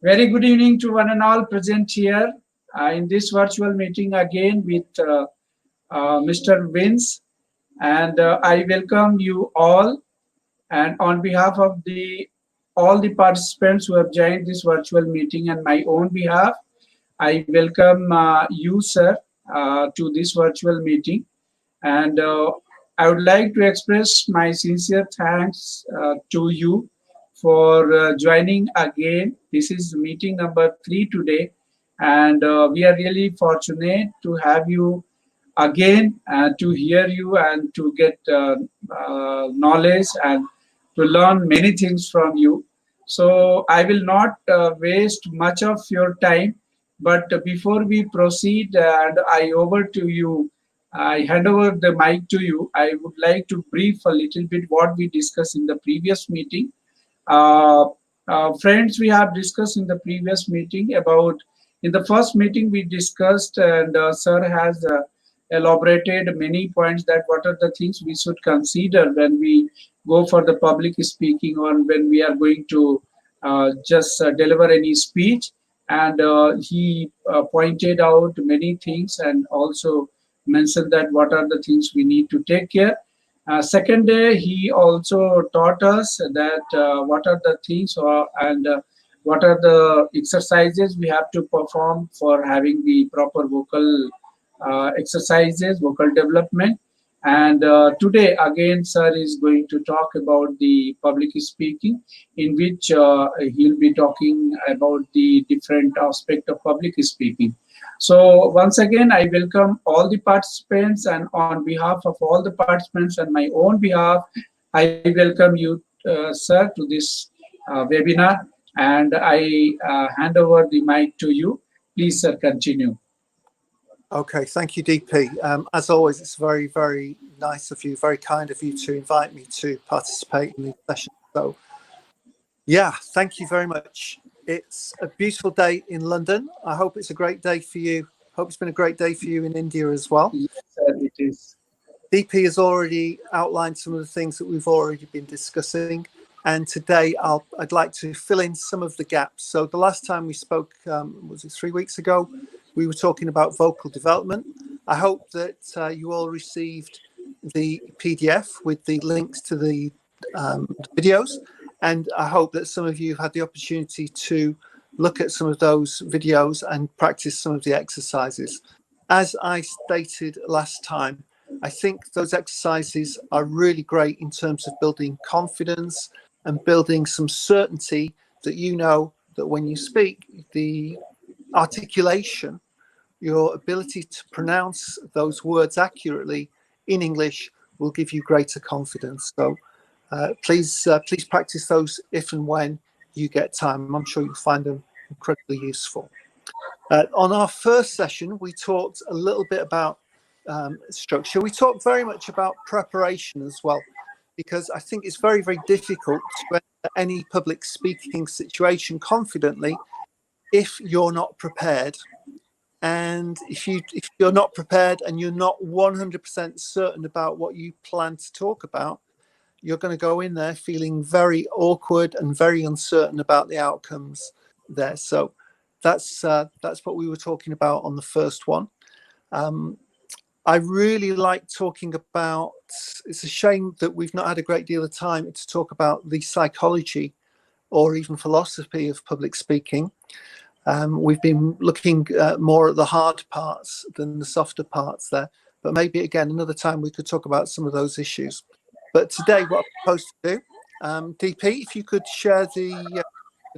Very good evening to one and all present here in this virtual meeting again with Mr. Vince. And I welcome you all. And on behalf of all the participants who have joined this virtual meeting and my own behalf, I welcome you, sir, to this virtual meeting. And I would like to express my sincere thanks to you for joining again. This is meeting number 3 today, and we are really fortunate to have you again, to hear you and to get knowledge and to learn many things from you. So I will not waste much of your time, but before we proceed and I hand over the mic to you. I would like to brief a little bit what we discussed in the previous meeting. Friends, we have discussed in the previous meeting about, in the first meeting we discussed, and sir has elaborated many points that what are the things we should consider when we go for the public speaking or when we are going to just deliver any speech. And he pointed out many things and also mentioned that what are the things we need to take care. Second day, he also taught us that what are the things and what are the exercises we have to perform for having the proper vocal exercises, vocal development. And today, again, sir is going to talk about the public speaking, in which he'll be talking about the different aspect of public speaking. So once again, I welcome all the participants, and on behalf of all the participants and my own behalf, I welcome you, sir, to this webinar, and I hand over the mic to you. Please, sir, continue. Okay, thank you, DP. As always, it's very, very nice of you, very kind of you to invite me to participate in these sessions. So, yeah, thank you very much. It's a beautiful day in London. I hope it's a great day for you. Hope it's been a great day for you in India as well. Yes, sir, it is. DP has already outlined some of the things that we've already been discussing. And today I'd like to fill in some of the gaps. So the last time we spoke, was it 3 weeks ago? We were talking about vocal development. I hope that you all received the PDF with the links to the videos. And I hope that some of you had the opportunity to look at some of those videos and practice some of the exercises. As I stated last time, I think those exercises are really great in terms of building confidence and building some certainty that you know that when you speak, the articulation, your ability to pronounce those words accurately in English will give you greater confidence. So please practice those if and when you get time. I'm sure you'll find them incredibly useful. On our first session, we talked a little bit about structure. We talked very much about preparation as well, because I think it's very, very difficult to enter any public speaking situation confidently if you're not prepared. And if you're not prepared and you're not 100% certain about what you plan to talk about, you're going to go in there feeling very awkward and very uncertain about the outcomes there. So that's what we were talking about on the first one. I really like talking about, it's a shame that we've not had a great deal of time to talk about the psychology or even philosophy of public speaking. We've been looking more at the hard parts than the softer parts there, but maybe again another time we could talk about some of those issues. But today what I'm supposed to do, DP, if you could share the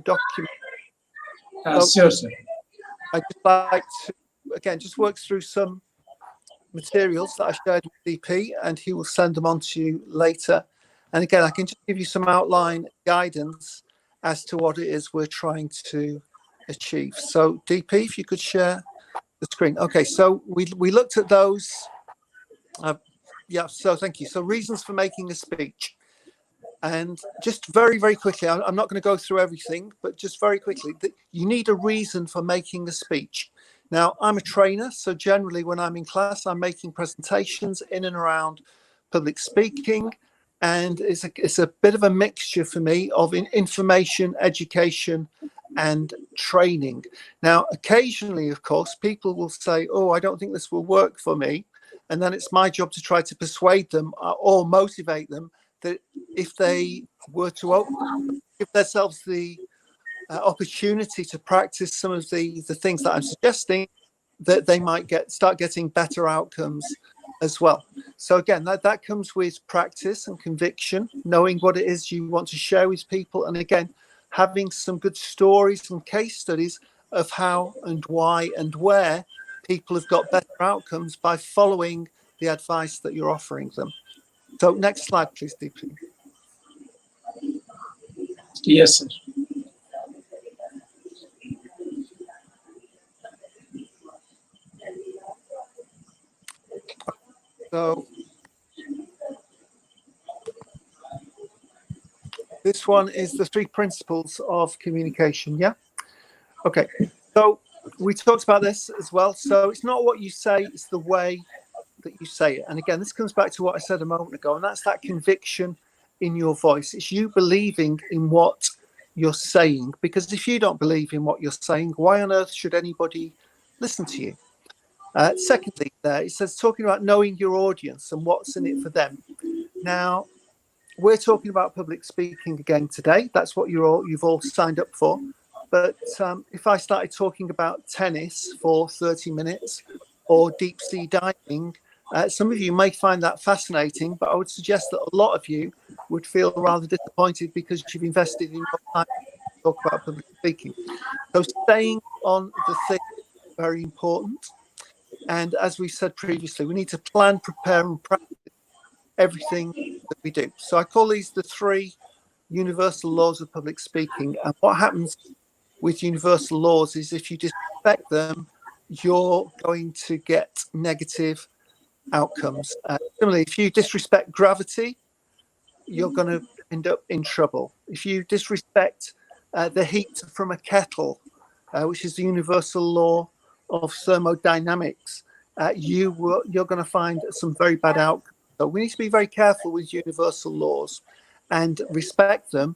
document. Sure, sir. I'd just like to again just work through some materials that I shared with DP, and he will send them on to you later. And again, I can just give you some outline guidance as to what it is we're trying to achieve. So DP, if you could share the screen. Okay, so we looked at those. Yeah, so thank you. So reasons for making a speech. And just very, very quickly, I'm not going to go through everything, but just very quickly, you need a reason for making a speech. Now, I'm a trainer, so generally when I'm in class, I'm making presentations in and around public speaking. and it's a bit of a mixture for me of information, education, and training. Now, occasionally, of course, people will say, "Oh, I don't think this will work for me," and then it's my job to try to persuade them or motivate them that if they were to give themselves the opportunity to practice some of the things that I'm suggesting, that they might start getting better outcomes as well. So again, that comes with practice and conviction, knowing what it is you want to share with people, and again, having some good stories and case studies of how and why and where people have got better outcomes by following the advice that you're offering them. So next slide, please, DP. Yes, sir. So this one is the 3 principles of communication. Yeah. Okay. So we talked about this as well. So it's not what you say, it's the way that you say it. And again, this comes back to what I said a moment ago, and that's that conviction in your voice. It's you believing in what you're saying, because if you don't believe in what you're saying, why on earth should anybody listen to you? Secondly, there it says talking about knowing your audience and what's in it for them. Now, we're talking about public speaking again today. That's what you've all signed up for. But if I started talking about tennis for 30 minutes or deep sea diving, some of you may find that fascinating, but I would suggest that a lot of you would feel rather disappointed because you've invested in your time to talk about public speaking. So staying on the thing is very important. And as we said previously, we need to plan, prepare, and practice everything that we do. So I call these the 3 universal laws of public speaking. And what happens with universal laws is if you disrespect them, you're going to get negative outcomes. Similarly, if you disrespect gravity, you're going to end up in trouble. If you disrespect the heat from a kettle, which is the universal law of thermodynamics, you're going to find some very bad outcomes. So we need to be very careful with universal laws and respect them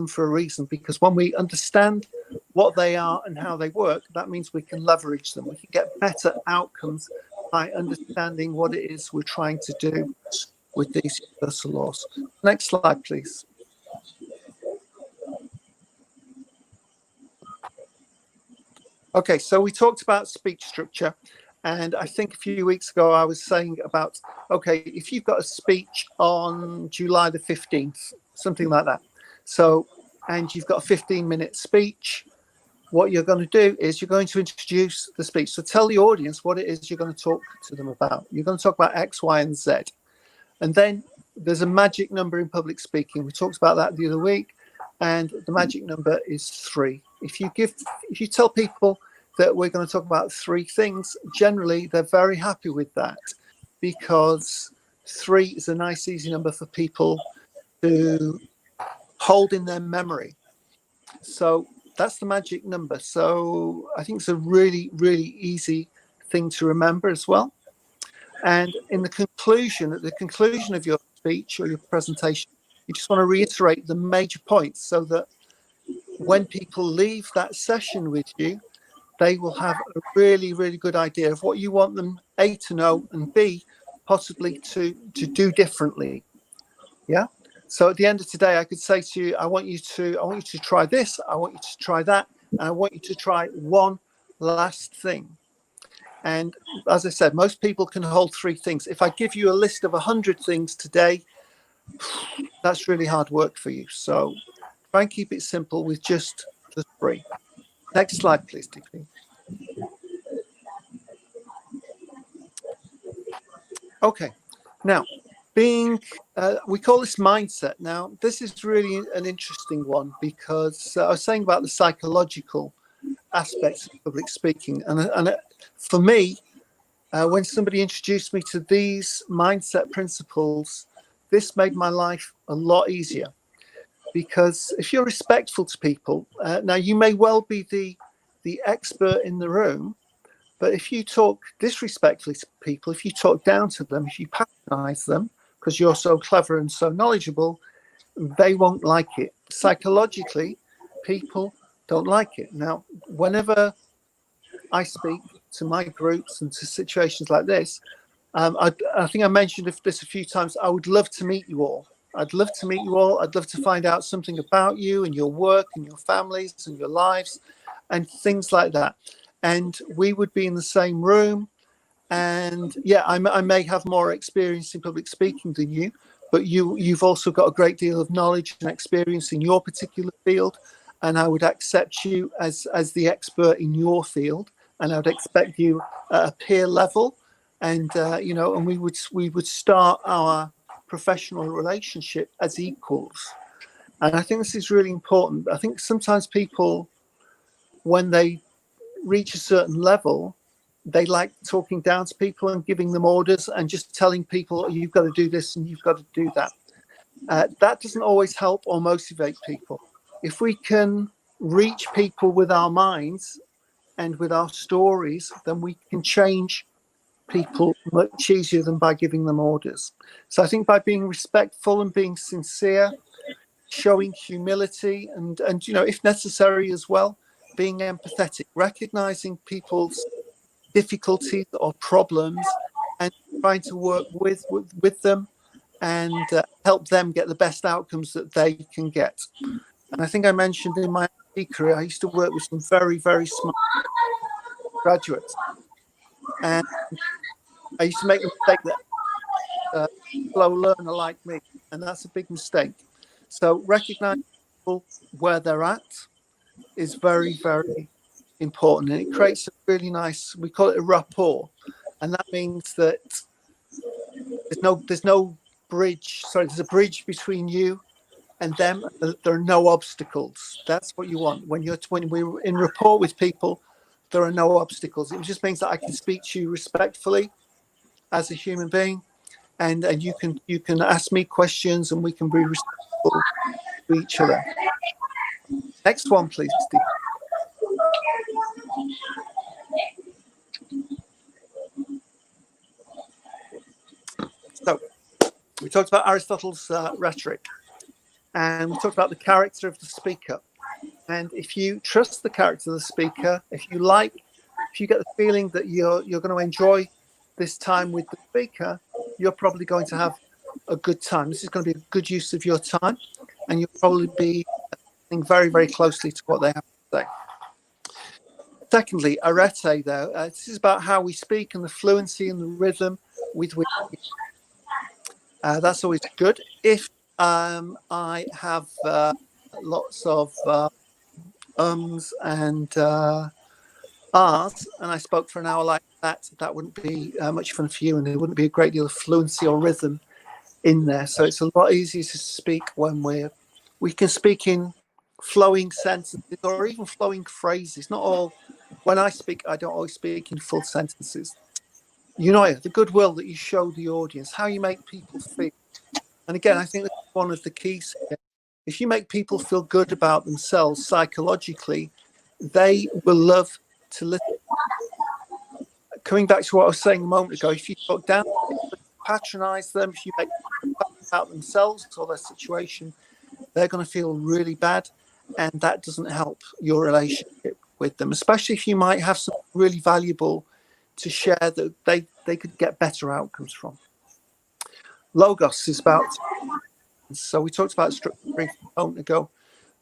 for a reason, because when we understand what they are and how they work, that means we can leverage them. We can get better outcomes by understanding what it is we're trying to do with these universal laws. Next slide, please. Okay, so we talked about speech structure, and I think a few weeks ago I was saying about, okay, if you've got a speech on July the 15th, something like that, so, and you've got a 15-minute speech, what you're going to do is you're going to introduce the speech. So tell the audience what it is you're going to talk to them about. You're going to talk about X, Y, and Z. And then there's a magic number in public speaking. We talked about that the other week, and the magic number is 3. If you tell people that we're going to talk about 3 things, generally they're very happy with that, because 3 is a nice, easy number for people to hold in their memory. So that's the magic number. So I think it's a really, really easy thing to remember as well. And in the conclusion, at the conclusion of your speech or your presentation, you just want to reiterate the major points so that when people leave that session with you, they will have a really, really good idea of what you want them, A, to know, and B, possibly to do differently. Yeah. So at the end of today, I could say to you, I want you to try this, I want you to try that, and I want you to try one last thing. And as I said, most people can hold 3 things. If I give you a list of 100 things today, that's really hard work for you. So try and keep it simple with just the 3. Next slide, please, DP. Okay. Now, we call this mindset. Now, this is really an interesting one, because I was saying about the psychological aspects of public speaking. And for me, when somebody introduced me to these mindset principles, this made my life a lot easier. Because if you're respectful to people, now you may well be the expert in the room, but if you talk disrespectfully to people, if you talk down to them, if you patronize them, because you're so clever and so knowledgeable, they won't like it. Psychologically, people don't like it. Now, whenever I speak to my groups and to situations like this, I think I mentioned this a few times. I would love to meet you all. I'd love to meet you all. I'd love to find out something about you and your work and your families and your lives and things like that. And we would be in the same room. And yeah, I may have more experience in public speaking than you, but you've also got a great deal of knowledge and experience in your particular field. And I would accept you as the expert in your field. And I would expect you at a peer level. And, and we would start our professional relationship as equals. And I think this is really important. I think sometimes people, when they reach a certain level, they like talking down to people and giving them orders and just telling people, oh, you've got to do this and you've got to do that. That doesn't always help or motivate people. If we can reach people with our minds and with our stories, then we can change people much easier than by giving them orders. So I think by being respectful and being sincere, showing humility and if necessary as well, being empathetic, recognizing people's difficulties or problems and trying to work with them and help them get the best outcomes that they can get. And I think I mentioned in my career, I used to work with some very, very smart graduates. And I used to make the mistake that slow learner like me, and that's a big mistake. So recognizing people where they're at is very, very important, and it creates a really nice, we call it a rapport, and that means that there's no bridge. Sorry, there's a bridge between you and them. There are no obstacles. That's what you want when we're in rapport with people. There are no obstacles. It just means that I can speak to you respectfully as a human being, and you can ask me questions, and we can be respectful to each other. Next one, please, Steve. So we talked about Aristotle's rhetoric, and we talked about the character of the speaker. And if you trust the character of the speaker, if you get the feeling that you're going to enjoy this time with the speaker, you're probably going to have a good time. This is going to be a good use of your time, and you'll probably be listening very, very closely to what they have to say. Secondly, arete, though, this is about how we speak and the fluency and the rhythm with which we speak. That's always good. If I have lots of ums and ahs, and I spoke for an hour like that, that wouldn't be much fun for you, and there wouldn't be a great deal of fluency or rhythm in there. So it's a lot easier to speak when we can speak in flowing sentences or even flowing phrases. Not all. When I speak, I don't always speak in full sentences. The goodwill that you show the audience, how you make people feel. And again, I think that's one of the keys here. If you make people feel good about themselves psychologically, they will love to listen. Coming back to what I was saying a moment ago, if you talk down, patronize them, if you make them about themselves or their situation, they're going to feel really bad, and that doesn't help your relationship with them, especially if you might have something really valuable to share that they could get better outcomes from. Logos is about, so we talked about structure briefly a moment ago,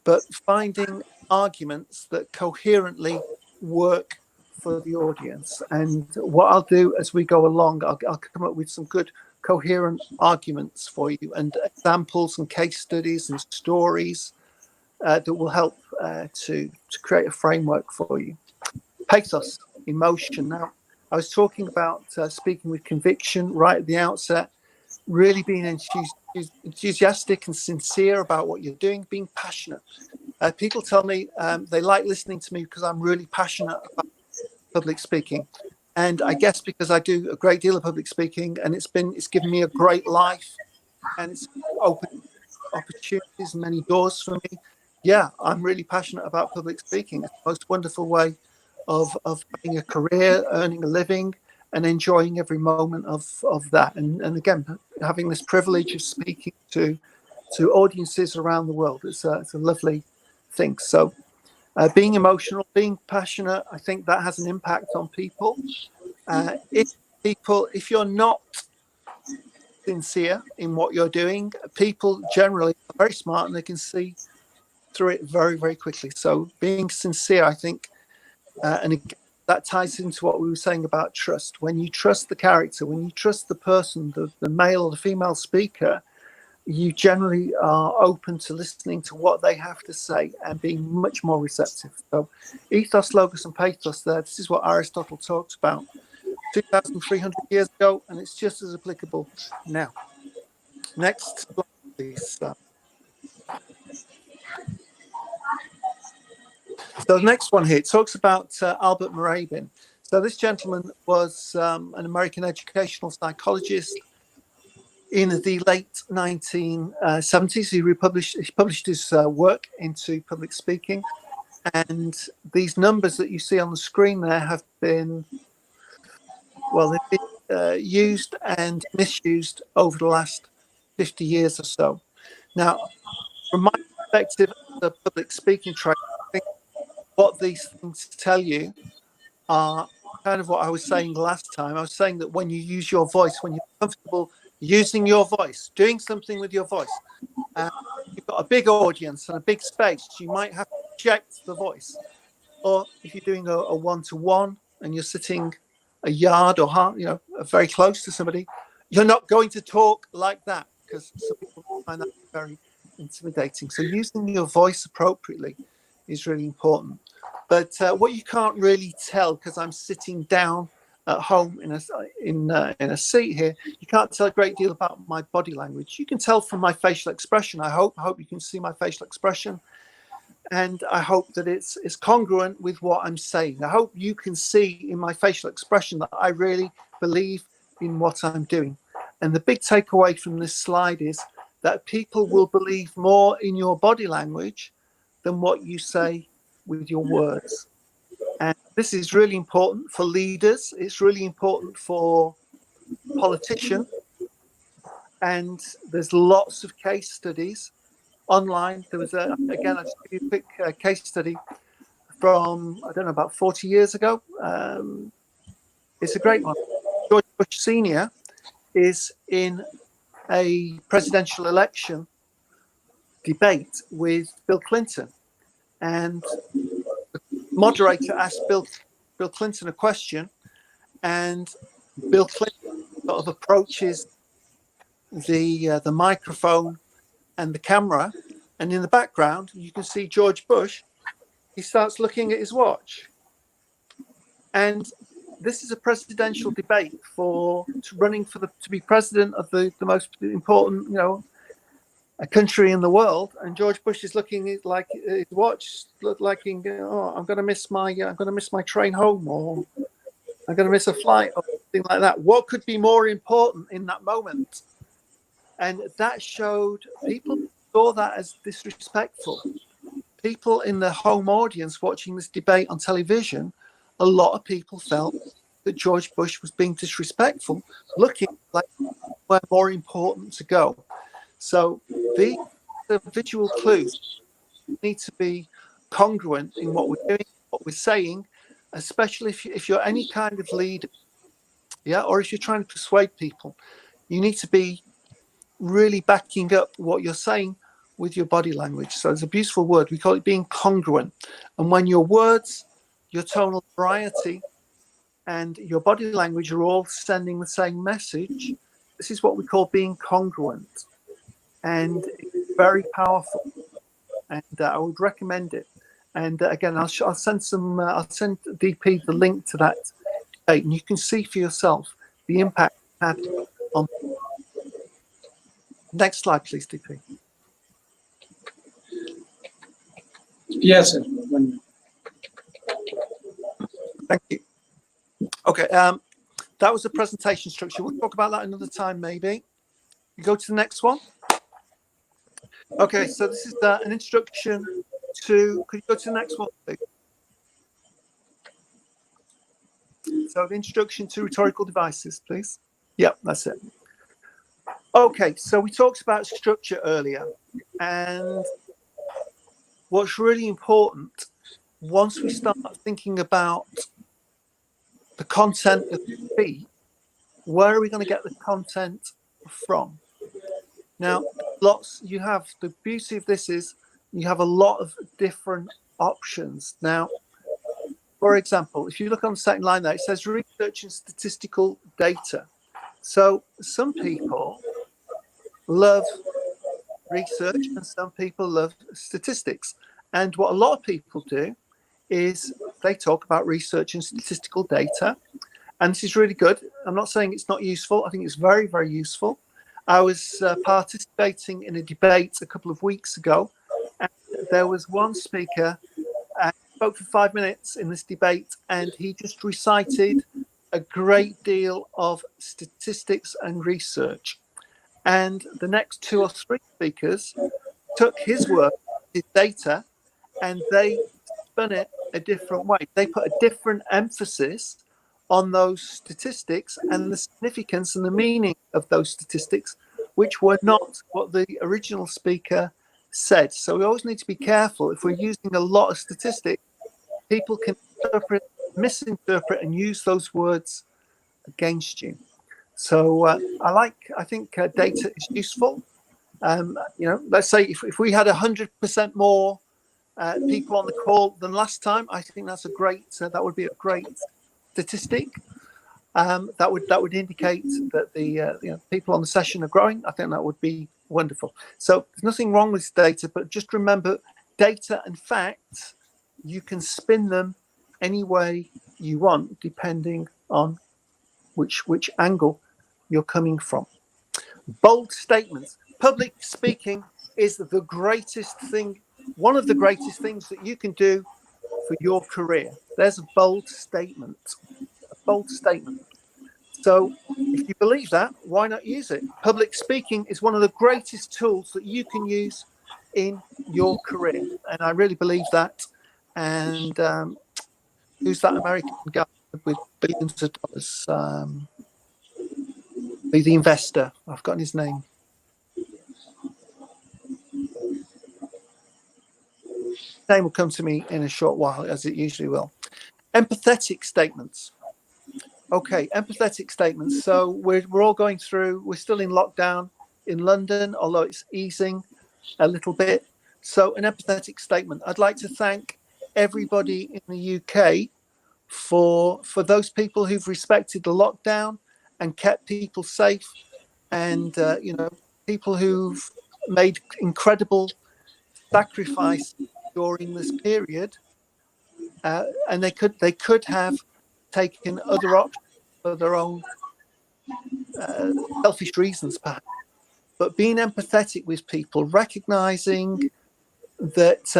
but finding arguments that coherently work for the audience. And what I'll do as we go along, I'll come up with some good coherent arguments for you, and examples and case studies and stories that will help to create a framework for you. Pathos, emotion. Now, I was talking about speaking with conviction right at the outset, really being enthusiastic and sincere about what you're doing, being passionate. People tell me they like listening to me because I'm really passionate about public speaking. And I guess because I do a great deal of public speaking, and it's given me a great life, and it's opened opportunities and many doors for me. Yeah, I'm really passionate about public speaking. It's the most wonderful way of having a career, earning a living, and enjoying every moment of that. And again, having this privilege of speaking to audiences around the world, it's a lovely thing. So being emotional, being passionate, I think that has an impact on people. If you're not sincere in what you're doing, people generally are very smart and they can see through it very, very quickly. So being sincere, I think, and again, that ties into what we were saying about trust. When you trust the character, when you trust the person, the male or the female speaker, you generally are open to listening to what they have to say and being much more receptive. So ethos, logos, and pathos there, this is what Aristotle talks about 2,300 years ago, and it's just as applicable now. Next slide, please. So the next one here talks about Albert Mehrabian. So this gentleman was an American educational psychologist in the late 1970s. He published his work into public speaking, and these numbers that you see on the screen there have been, well, they've been used and misused over the last 50 years or so. Now, from my perspective as a public speaking trainer, I think what these things tell you are kind of what I was saying last time. I was saying that when you use your voice, when you're comfortable using your voice, doing something with your voice, you've got a big audience and a big space, you might have to project the voice. Or if you're doing a one-to-one and you're sitting a yard or very close to somebody, you're not going to talk like that because some people find that very intimidating. So using your voice appropriately is really important. But what you can't really tell, because I'm sitting down at home in a seat here, you can't tell a great deal about my body language. You can tell from my facial expression. I hope you can see my facial expression, and I hope that it's congruent with what I'm saying. I hope you can see in my facial expression that I really believe in what I'm doing. And the big takeaway from this slide is that people will believe more in your body language than what you say with your words. And this is really important for leaders. It's really important for politicians. And there's lots of case studies online. There was again, I'll just give you a quick case study from, I don't know, about 40 years ago. It's a great one. George Bush Sr. is in a presidential election debate with Bill Clinton. And the moderator asked Bill Clinton a question, and Bill Clinton sort of approaches the microphone and the camera, and in the background you can see George Bush. He starts looking at his watch, and this is a presidential debate to be president of the most important a country in the world, and George Bush is looking at like his watch, I'm going to miss my train home, or I'm going to miss a flight, or something like that. What could be more important in that moment? And that showed people saw that as disrespectful. People in the home audience watching this debate on television, a lot of people felt that George Bush was being disrespectful, looking like where more important to go. So the visual clues need to be congruent in what we're doing, what we're saying, especially if you're any kind of leader, or if you're trying to persuade people. You need to be really backing up what you're saying with your body language. So it's a beautiful word. We call it being congruent. And when your words, your tonal variety, and your body language are all sending the same message, this is what we call being congruent. And it's very powerful. And I would recommend it. And again, I'll send DP the link to that debate, and you can see for yourself the impact it had on. Next slide, please, DP. Yes, sir. Thank you. Okay, that was the presentation structure. We'll talk about that another time, maybe. You go to the next one. Okay, so this is an introduction to. Could you go to the next one, please? So the introduction to rhetorical devices, please. Yeah, that's it. Okay, so we talked about structure earlier, and what's really important, once we start thinking about the content of the speech, where are we going to get the content from? Now, you have the beauty of this is you have a lot of different options. Now, for example, if you look on the second line there, it says research and statistical data. So some people love research and some people love statistics. And what a lot of people do is they talk about research and statistical data. And this is really good. I'm not saying it's not useful. I think it's very, very useful. I was participating in a debate a couple of weeks ago, and there was one speaker spoke for 5 minutes in this debate, and he just recited a great deal of statistics and research. And the next 2 or 3 speakers took his work, his data, and they spun it a different way. They put a different emphasis on those statistics and the significance and the meaning of those statistics, which were not what the original speaker said. So we always need to be careful. If we're using a lot of statistics, people can interpret, misinterpret, and use those words against you. So I think data is useful. Let's say if we had 100% more people on the call than last time, I think that's a great. That would be a great statistic. That would indicate that the people on the session are growing. I think that would be wonderful. So there's nothing wrong with data, but just remember, data and facts, you can spin them any way you want, depending on which angle you're coming from. Bold statements. Public speaking is the greatest thing, one of the greatest things that you can do for your career. There's a bold statement. A bold statement. So if you believe that, why not use it? Public speaking is one of the greatest tools that you can use in your career. And I really believe that. And who's that American guy with billions of dollars? The investor. I've forgotten his name. His name will come to me in a short while, as it usually will. Empathetic statements. Okay, empathetic statements. So we're all going through, we're still in lockdown in London, although it's easing a little bit. So an empathetic statement. I'd like to thank everybody in the UK for those people who've respected the lockdown and kept people safe, and people who've made incredible sacrifice during this period, and they could have taken other options for their own selfish reasons, perhaps. But being empathetic with people, recognizing that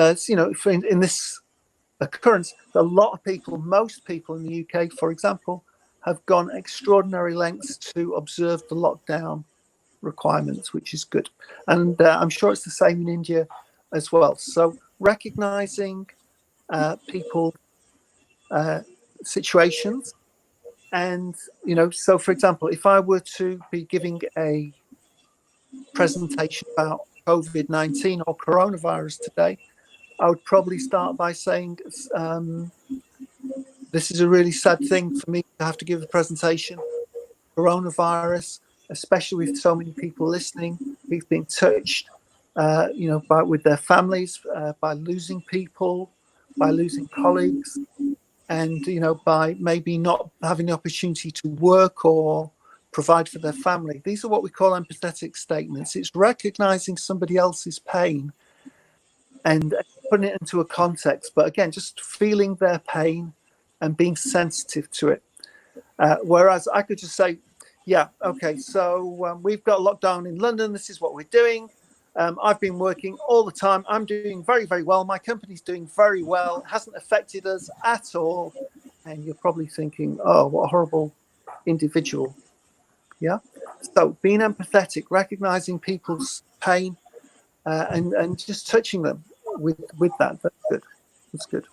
in this occurrence, a lot of people, most people in the UK, for example, have gone extraordinary lengths to observe the lockdown requirements, which is good. And I'm sure it's the same in India as well. So recognizing people situations, and so for example, if I were to be giving a presentation about COVID-19 or coronavirus today, I would probably start by saying this is a really sad thing for me to have to give a presentation. Coronavirus, especially with so many people listening, who've been touched with their families, by losing people, by losing colleagues, and by maybe not having the opportunity to work or provide for their family. These are what we call empathetic statements. It's recognizing somebody else's pain and putting it into a context, but again, just feeling their pain and being sensitive to it. Whereas I could just say, yeah, okay, so we've got lockdown in London. This is what we're doing. I've been working all the time. I'm doing very, very well. My company's doing very well. It hasn't affected us at all. And you're probably thinking, oh, what a horrible individual. Yeah. So being empathetic, recognizing people's pain, and just touching them with that. That's good. That's good.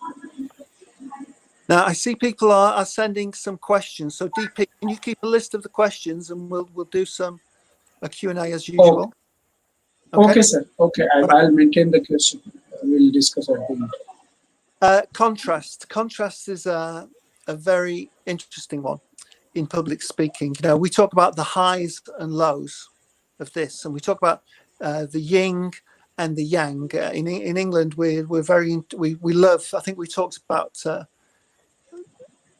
Now I see people are sending some questions. So DP, can you keep a list of the questions and we'll do some a Q&A as Okay, usual? Okay. okay, sir. Okay, All right. I'll maintain the question. We'll discuss at the end. Contrast. Contrast is a very interesting one in public speaking. You know, we talk about the highs and lows of this, and we talk about the yin and the yang. In England, we're very we love. I think we talked about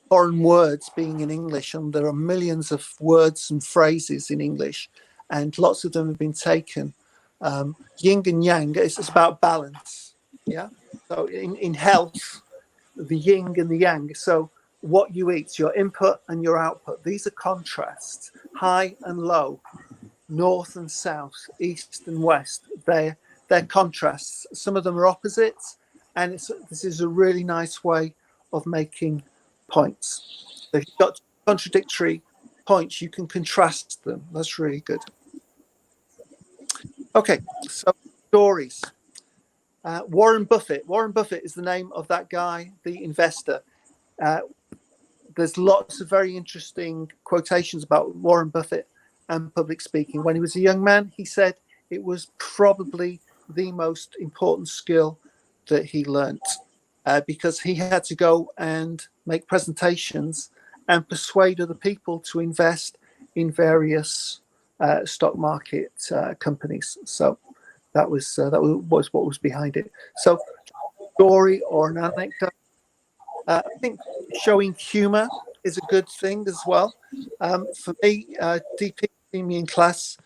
foreign words being in English, and there are millions of words and phrases in English, and lots of them have been taken. Yin and yang. It's about balance. Yeah. So in health, the yin and the yang. So what you eat, your input and your output, these are contrasts, high and low, north and south, east and west. They're contrasts. Some of them are opposites, and this is a really nice way of making points. So if you've got contradictory points, you can contrast them. That's really good. Okay, so stories. Warren Buffett. Warren Buffett is the name of that guy, the investor. There's lots of very interesting quotations about Warren Buffett and public speaking. When he was a young man, he said it was probably the most important skill that he learnt because he had to go and make presentations and persuade other people to invest in various stock market companies. So that was what was behind it. So, story or an anecdote. I think showing humour is a good thing as well. For me, DP me in class,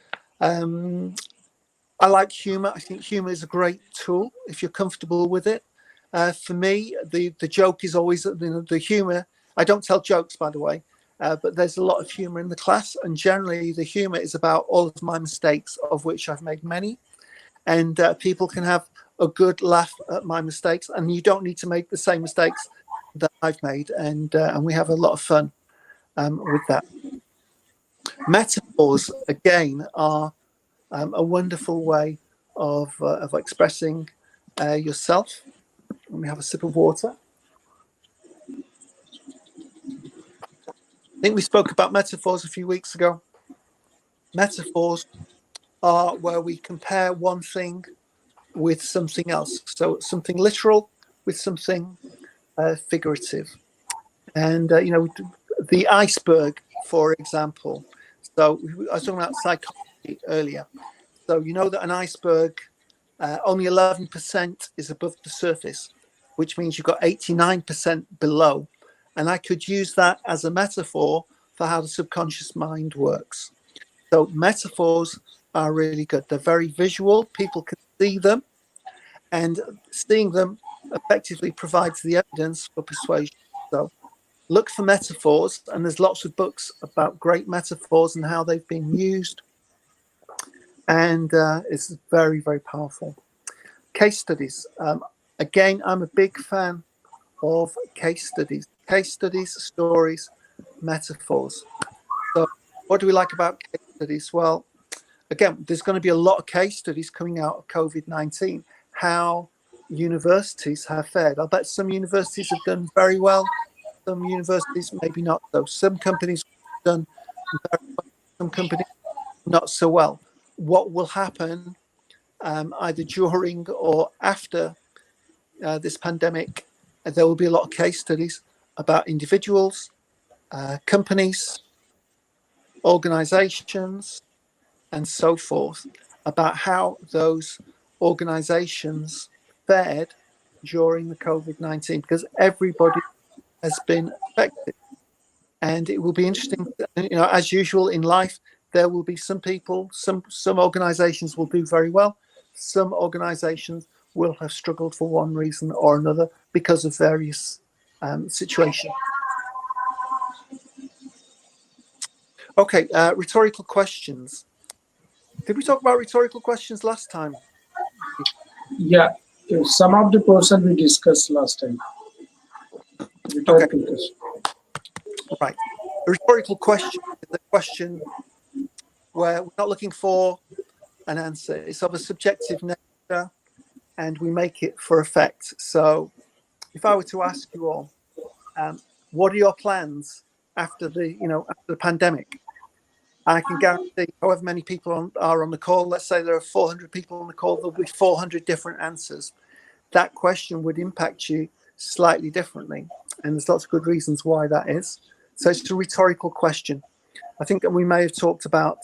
I like humour. I think humour is a great tool if you're comfortable with it. For me, the joke is always the humour. I don't tell jokes, by the way, but there's a lot of humour in the class, and generally the humour is about all of my mistakes, of which I've made many, and people can have a good laugh at my mistakes, and you don't need to make the same mistakes that I've made, and we have a lot of fun with that. Metaphors again are a wonderful way of expressing yourself. Let me have a sip of water. I think we spoke about metaphors a few weeks ago. Metaphors are where we compare one thing with something else. So something literal with something figurative. And, the iceberg, for example. So I was talking about psychology earlier. So you know that an iceberg, only 11% is above the surface, which means you've got 89% below. And I could use that as a metaphor for how the subconscious mind works. So metaphors are really good. They're very visual. People can see them, and seeing them effectively provides the evidence for persuasion. So look for metaphors, and there's lots of books about great metaphors and how they've been used. And it's very, very powerful. Case studies. Again, I'm a big fan of case studies. Case studies, stories, metaphors. So what do we like about case studies? Well, again, there's going to be a lot of case studies coming out of COVID-19, how universities have fared. I bet some universities have done very well. Some universities maybe not so. Some companies have done very well, some companies not so well. What will happen either during or after this pandemic, there will be a lot of case studies about individuals, companies, organizations, and so forth, about how those organizations fared during the COVID-19, because everybody has been affected. And it will be interesting, as usual in life, there will be some people, some organizations will do very well. Some organizations will have struggled for one reason or another because of various situations. Okay, rhetorical questions. Did we talk about rhetorical questions last time? Yeah, some of the portion we discussed last time. Okay, right. A rhetorical question is a question where we're not looking for an answer. It's of a subjective nature, and we make it for effect. So if I were to ask you all, what are your plans after the pandemic? I can guarantee however many people are on the call, let's say there are 400 people on the call, there'll be 400 different answers. That question would impact you slightly differently. And there's lots of good reasons why that is. So it's a rhetorical question. I think that we may have talked about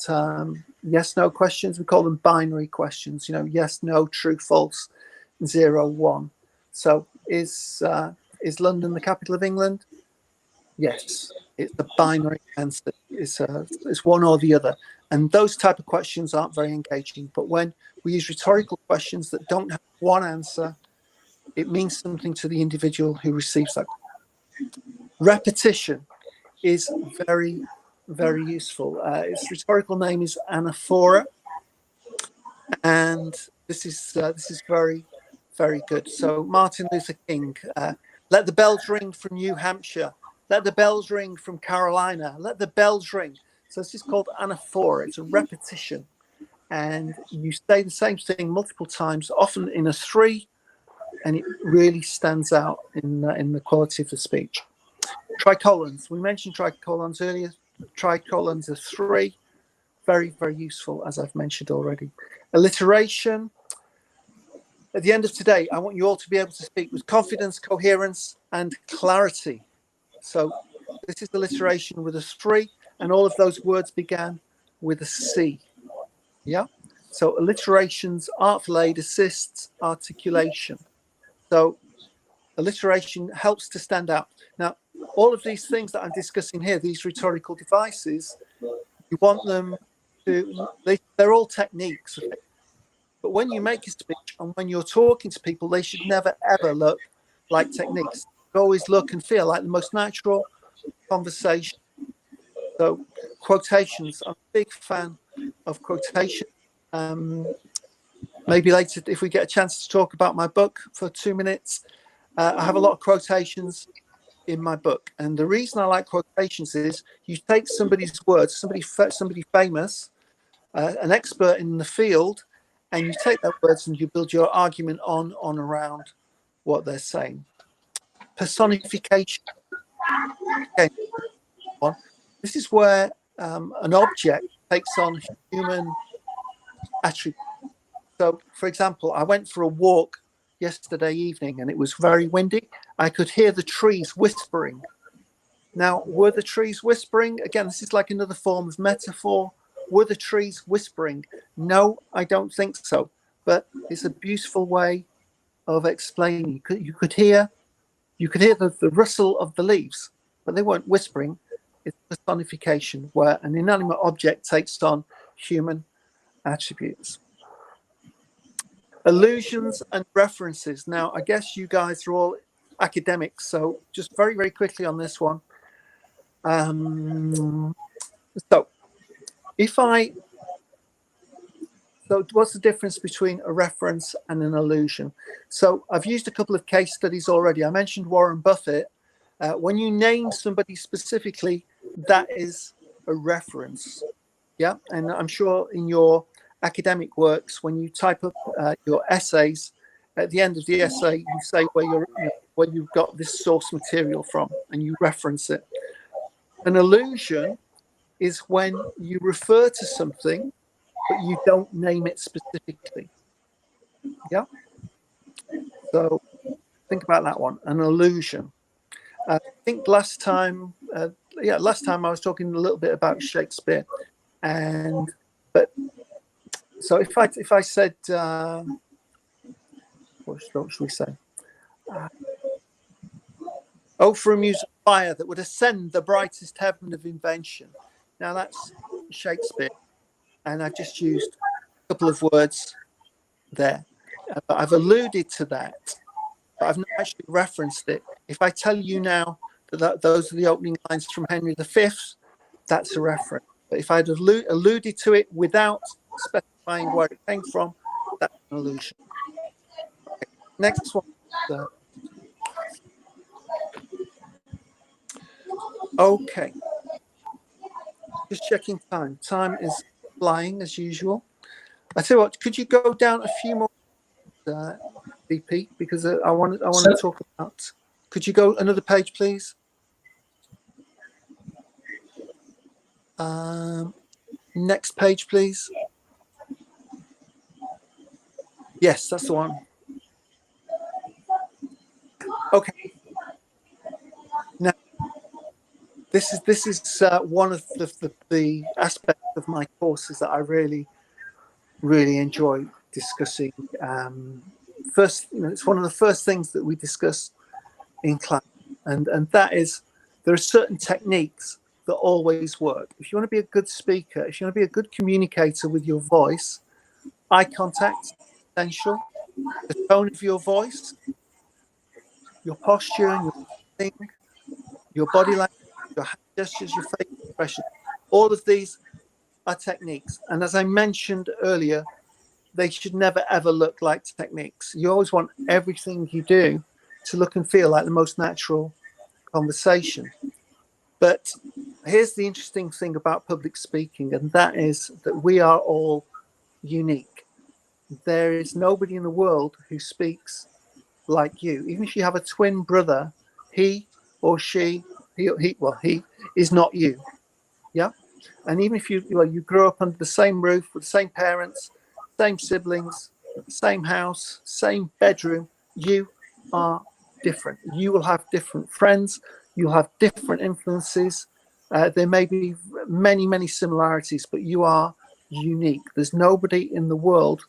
yes, no questions. We call them binary questions, yes, no, true, false, 0, 1. So is London the capital of England? Yes, it's a binary answer. It's one or the other. And those type of questions aren't very engaging. But when we use rhetorical questions that don't have one answer, it means something to the individual who receives that. Repetition is very, very useful. Its rhetorical name is anaphora, and this is very, very good. So Martin Luther King, let the bells ring from New Hampshire, let the bells ring from Carolina, let the bells ring. So this is called anaphora. It's a repetition, and you say the same thing multiple times, often in a 3, and it really stands out in the quality of the speech. Tricolons. We mentioned tricolons earlier. Tricolons are 3. Very, very useful, as I've mentioned already. Alliteration. At the end of today, I want you all to be able to speak with confidence, coherence, and clarity. So this is alliteration with a 3, and all of those words began with a C. Yeah? So alliterations, artful aid, assists articulation. So alliteration helps to stand out. Now, all of these things that I'm discussing here, these rhetorical devices, you want them to, they're all techniques. But when you make a speech and when you're talking to people, they should never, ever look like techniques. They always look and feel like the most natural conversation. So quotations, I'm a big fan of quotation. Maybe later, if we get a chance to talk about my book for 2 minutes, I have a lot of quotations in my book. And the reason I like quotations is you take somebody's words, somebody famous, an expert in the field, and you take their words and you build your argument on around what they're saying. Personification. Okay. This is where an object takes on human attributes. So, for example, I went for a walk yesterday evening and it was very windy. I could hear the trees whispering. Now, were the trees whispering? Again, this is like another form of metaphor. Were the trees whispering? No, I don't think so. But it's a beautiful way of explaining. You could hear the rustle of the leaves, but they weren't whispering. It's personification, where an inanimate object takes on human attributes. Allusions and references. Now, I guess you guys are all academics, so just very, very quickly on this one. So what's the difference between a reference and an allusion? So I've used a couple of case studies already. I mentioned Warren Buffett. When you name somebody specifically, that is a reference. Yeah, and I'm sure in your academic works, when you type up your essays, at the end of the essay, you say where you've got this source material from, and you reference it. An allusion is when you refer to something, but you don't name it specifically. Yeah. So think about that one. An allusion. I think last time I was talking a little bit about Shakespeare, so if I said, what should we say? Oh, for a muse of fire that would ascend the brightest heaven of invention. Now that's Shakespeare, and I've just used a couple of words there. But I've alluded to that, but I've not actually referenced it. If I tell you now that those are the opening lines from Henry V, that's a reference. But if I'd alluded to it without specifying where it came from, that's an allusion. Okay. Next one. Okay. Just checking time. Time is flying as usual. I tell you what, could you go down a few more, DP, because I want to talk about. Could you go another page, please? Next page, please. Yes, that's the one. Okay. Now, this is one of the aspects of my courses that I really enjoy discussing. First, it's one of the first things that we discuss in class, and that is there are certain techniques that always work. If you want to be a good speaker, if you want to be a good communicator with your voice, eye contact is essential. The tone of your voice, your posture, and your breathing, your body language, your hand gestures, your face expression. All of these are techniques. And as I mentioned earlier, they should never ever look like techniques. You always want everything you do to look and feel like the most natural conversation. But here's the interesting thing about public speaking, and that is that we are all unique. There is nobody in the world who speaks like you. Even if you have a twin brother, he or she, he is not you. Yeah. And even if you grew up under the same roof with the same parents, same siblings, same house, same bedroom, you are different. You will have different friends. You'll have different influences. There may be many similarities, but you are unique. There's nobody in the world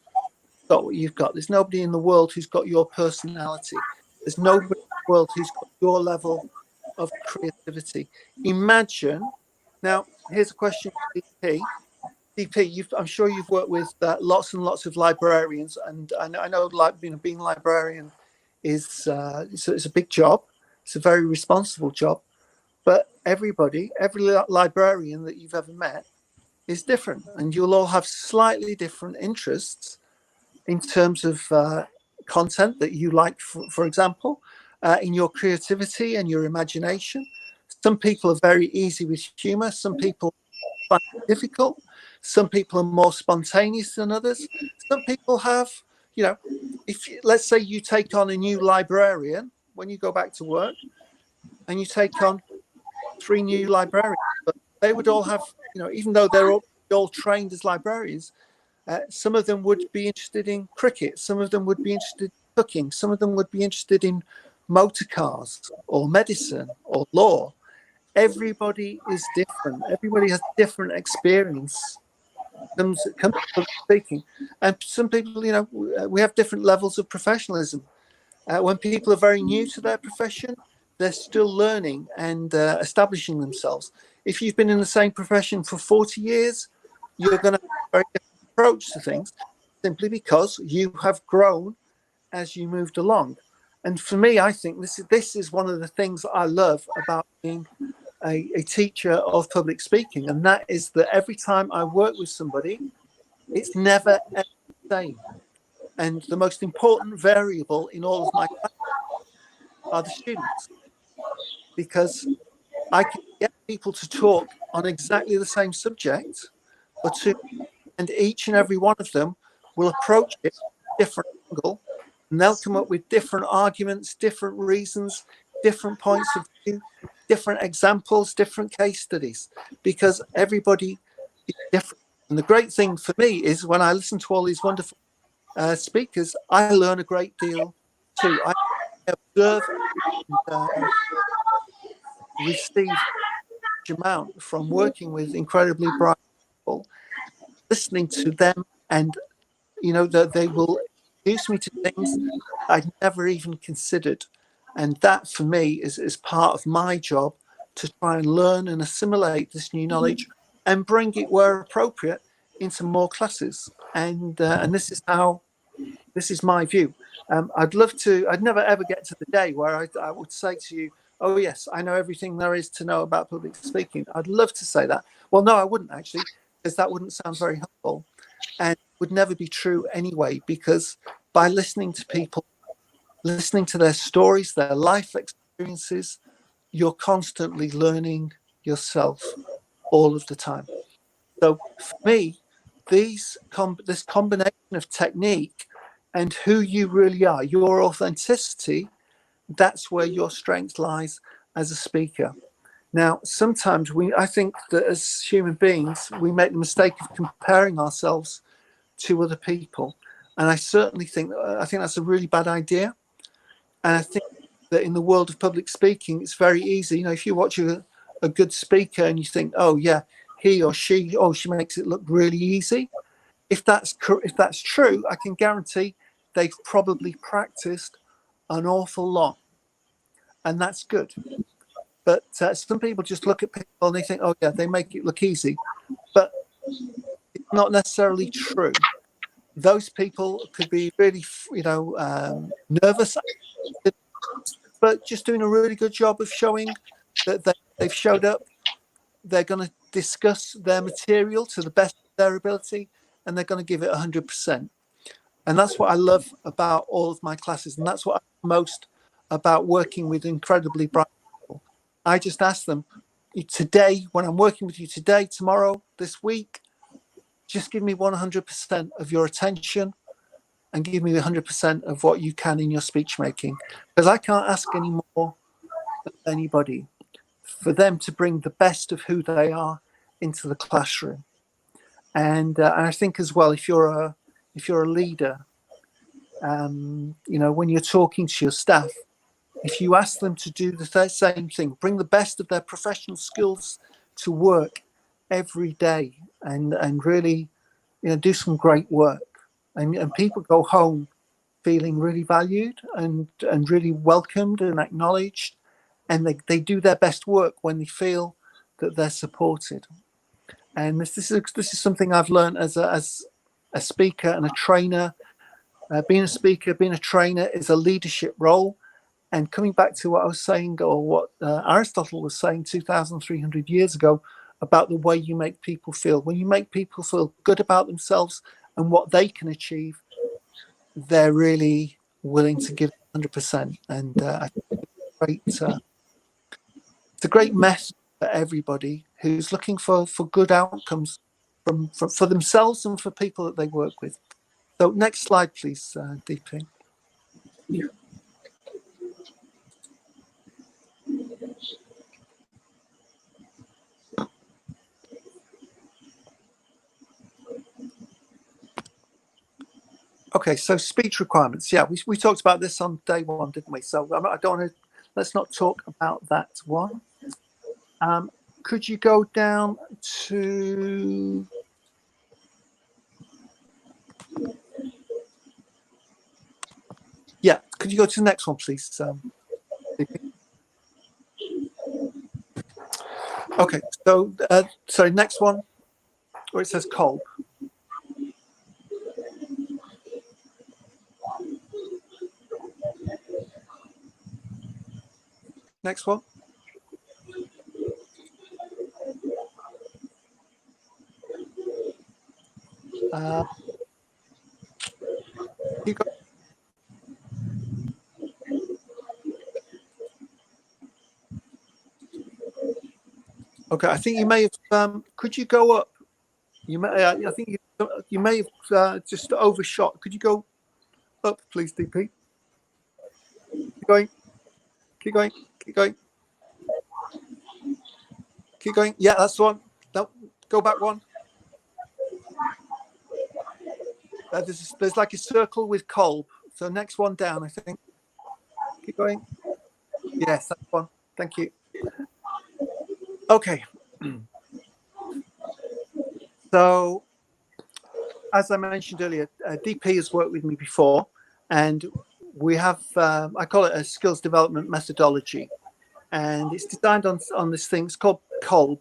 got what you've got. There's nobody in the world who's got your personality. There's nobody in the world who's got your level of creativity. Imagine. Now, here's a question for DP. DP, I'm sure you've worked with lots and lots of librarians, and I know like being a librarian is it's a big job. It's a very responsible job. But every librarian that you've ever met is different, and you'll all have slightly different interests in terms of content that you like, for example, in your creativity and your imagination. Some people are very easy with humor. Some people find it difficult. Some people are more spontaneous than others. Some people have, let's say you take on a new librarian when you go back to work, and you take on 3 new librarians, but they would all have, even though they're all trained as librarians, some of them would be interested in cricket. Some of them would be interested in cooking. Some of them would be interested in motor cars or medicine or law. Everybody is different. Everybody has different experience. Comes to speaking, and some people, we have different levels of professionalism. When people are very new to their profession, they're still learning and establishing themselves. If you've been in the same profession for 40 years, you're going to have a very different approach to things, simply because you have grown as you moved along. And for me, I think this is one of the things that I love about being a teacher of public speaking, and that is that every time I work with somebody, it's never ever the same. And the most important variable in all of my classes are the students, because I can get people to talk on exactly the same subject, and each and every one of them will approach it from a different angle, and they'll come up with different arguments, different reasons, different points of view, different examples, different case studies, because everybody is different. And the great thing for me is when I listen to all these wonderful speakers, I learn a great deal too. I observe and receive a huge amount from working with incredibly bright people, listening to them, and that they will introduce me to things I'd never even considered. And that for me is part of my job, to try and learn and assimilate this new knowledge and bring it where appropriate into more classes. And this is my view. I'd never ever get to the day where I would say to you, oh yes, I know everything there is to know about public speaking. I'd love to say that. Well, no, I wouldn't actually, because that wouldn't sound very helpful, and would never be true anyway, because by listening to people, listening to their stories, their life experiences, you're constantly learning yourself all of the time. So for me, this combination of technique and who you really are, your authenticity, that's where your strength lies as a speaker. Now, sometimes I think that as human beings, we make the mistake of comparing ourselves to other people. And I certainly think that's a really bad idea. And I think that in the world of public speaking, it's very easy. If you watch a good speaker and you think, oh yeah, he or she, oh, she makes it look really easy. If that's true, I can guarantee they've probably practiced an awful lot, and that's good. But some people just look at people and they think, oh yeah, they make it look easy, but it's not necessarily true. Those people could be really, nervous, but just doing a really good job of showing that they've showed up. They're going to discuss their material to the best of their ability, and they're going to give it 100%. And that's what I love about all of my classes, and that's what I love most about working with incredibly bright people. I just ask them, today, when I'm working with you today, tomorrow, this week, just give me 100% of your attention and give me 100% of what you can in your speech making, because I can't ask any more of anybody for them to bring the best of who they are into the classroom. And I think as well, if you're a leader, when you're talking to your staff, if you ask them to do the same thing, bring the best of their professional skills to work every day, and really, do some great work, and people go home feeling really valued and really welcomed and acknowledged, and they do their best work when they feel that they're supported. And this is something I've learned as a speaker and a trainer. Being a speaker, being a trainer is a leadership role. And coming back to what I was saying, or what Aristotle was saying 2,300 years ago about the way you make people feel. When you make people feel good about themselves and what they can achieve, they're really willing to give 100%. And I think it's a great message for everybody who's looking for good outcomes for themselves and for people that they work with. So next slide, please, DP. Yeah. Okay, so speech requirements. Yeah, we talked about this on day one, didn't we? So I don't want to, let's not talk about that one. Could you go down to... Yeah, could you go to the next one, please? Okay, so sorry, next one, where it says Kolb. Next one. You go. Okay, I think you may have. Could you go up? You may. I think you may have just overshot. Could you go up, please, DP? Keep going. Keep going. Keep going. Keep going. Yeah, that's the one. No, go back one. There's like a circle with Kolb. So next one down, I think. Keep going. Yes, that's one. Thank you. Okay. So, as I mentioned earlier, DP has worked with me before, and we have, I call it a skills development methodology, and it's designed on this thing. It's called Kolb,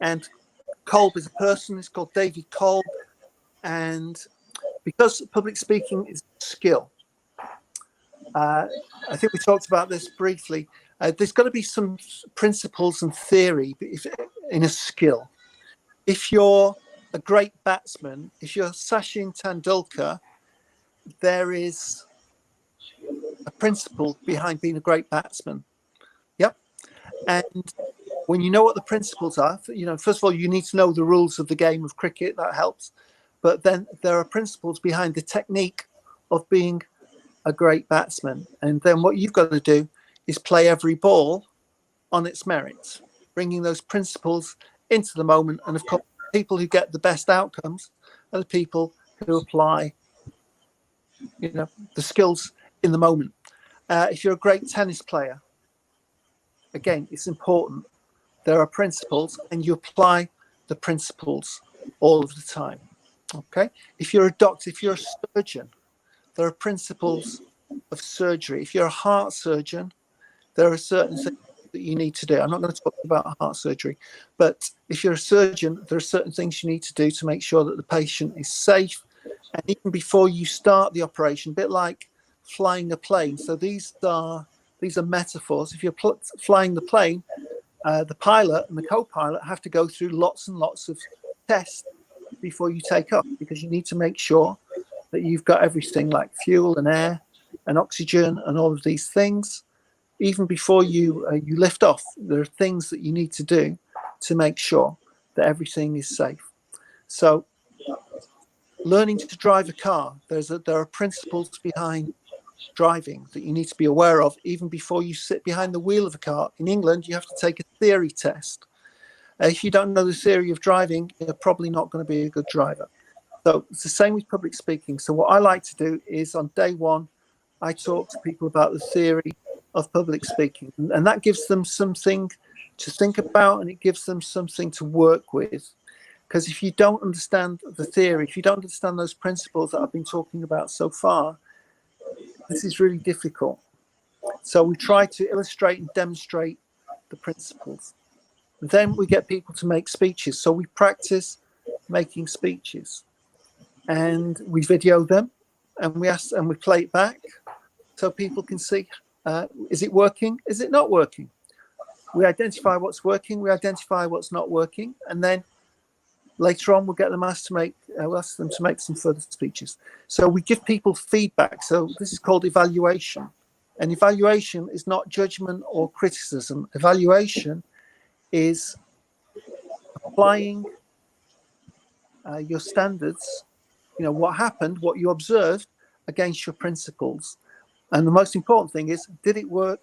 and Kolb is a person. It's called David Kolb, and because public speaking is a skill, I think we talked about this briefly. There's got to be some principles and theory in a skill. If you're a great batsman, if you're Sachin Tendulkar, there is a principle behind being a great batsman. Yep. And when you know what the principles are, first of all, you need to know the rules of the game of cricket. That helps. But then there are principles behind the technique of being a great batsman. And then what you've got to do is play every ball on its merits. bringing those principles into the moment. And of course, people who get the best outcomes are the people who apply, the skills in the moment. If you're a great tennis player, again, it's important. There are principles, and you apply the principles all of the time. Okay. If you're a doctor, if you're a surgeon, there are principles of surgery. If you're a heart surgeon, there are certain things that you need to do. I'm not going to talk about heart surgery, but if you're a surgeon, there are certain things you need to do to make sure that the patient is safe. And even before you start the operation, a bit like flying a plane. So these are metaphors. If you're flying the plane, the pilot and the co-pilot have to go through lots and lots of tests before you take off, because you need to make sure that you've got everything like fuel and air and oxygen and all of these things. Even before you lift off, there are things that you need to do to make sure that everything is safe. So learning to drive a car, there are principles behind driving that you need to be aware of even before you sit behind the wheel of a car. In England, you have to take a theory test. If you don't know the theory of driving, you're probably not going to be a good driver. So it's the same with public speaking. So what I like to do is on day one, I talk to people about the theory of public speaking, and that gives them something to think about, and it gives them something to work with. Because if you don't understand the theory, if you don't understand those principles that I've been talking about so far, this is really difficult. So we try to illustrate and demonstrate the principles. Then we get people to make speeches. So we practice making speeches, and we video them, and we play it back so people can see, is it working? Is it not working? We identify what's working, we identify what's not working, and then later on we'll get them asked to make, we'll ask them to make some further speeches. So we give people feedback. So this is called evaluation. And evaluation is not judgment or criticism. Evaluation is applying your standards, what happened, what you observed against your principles. And the most important thing is, did it work?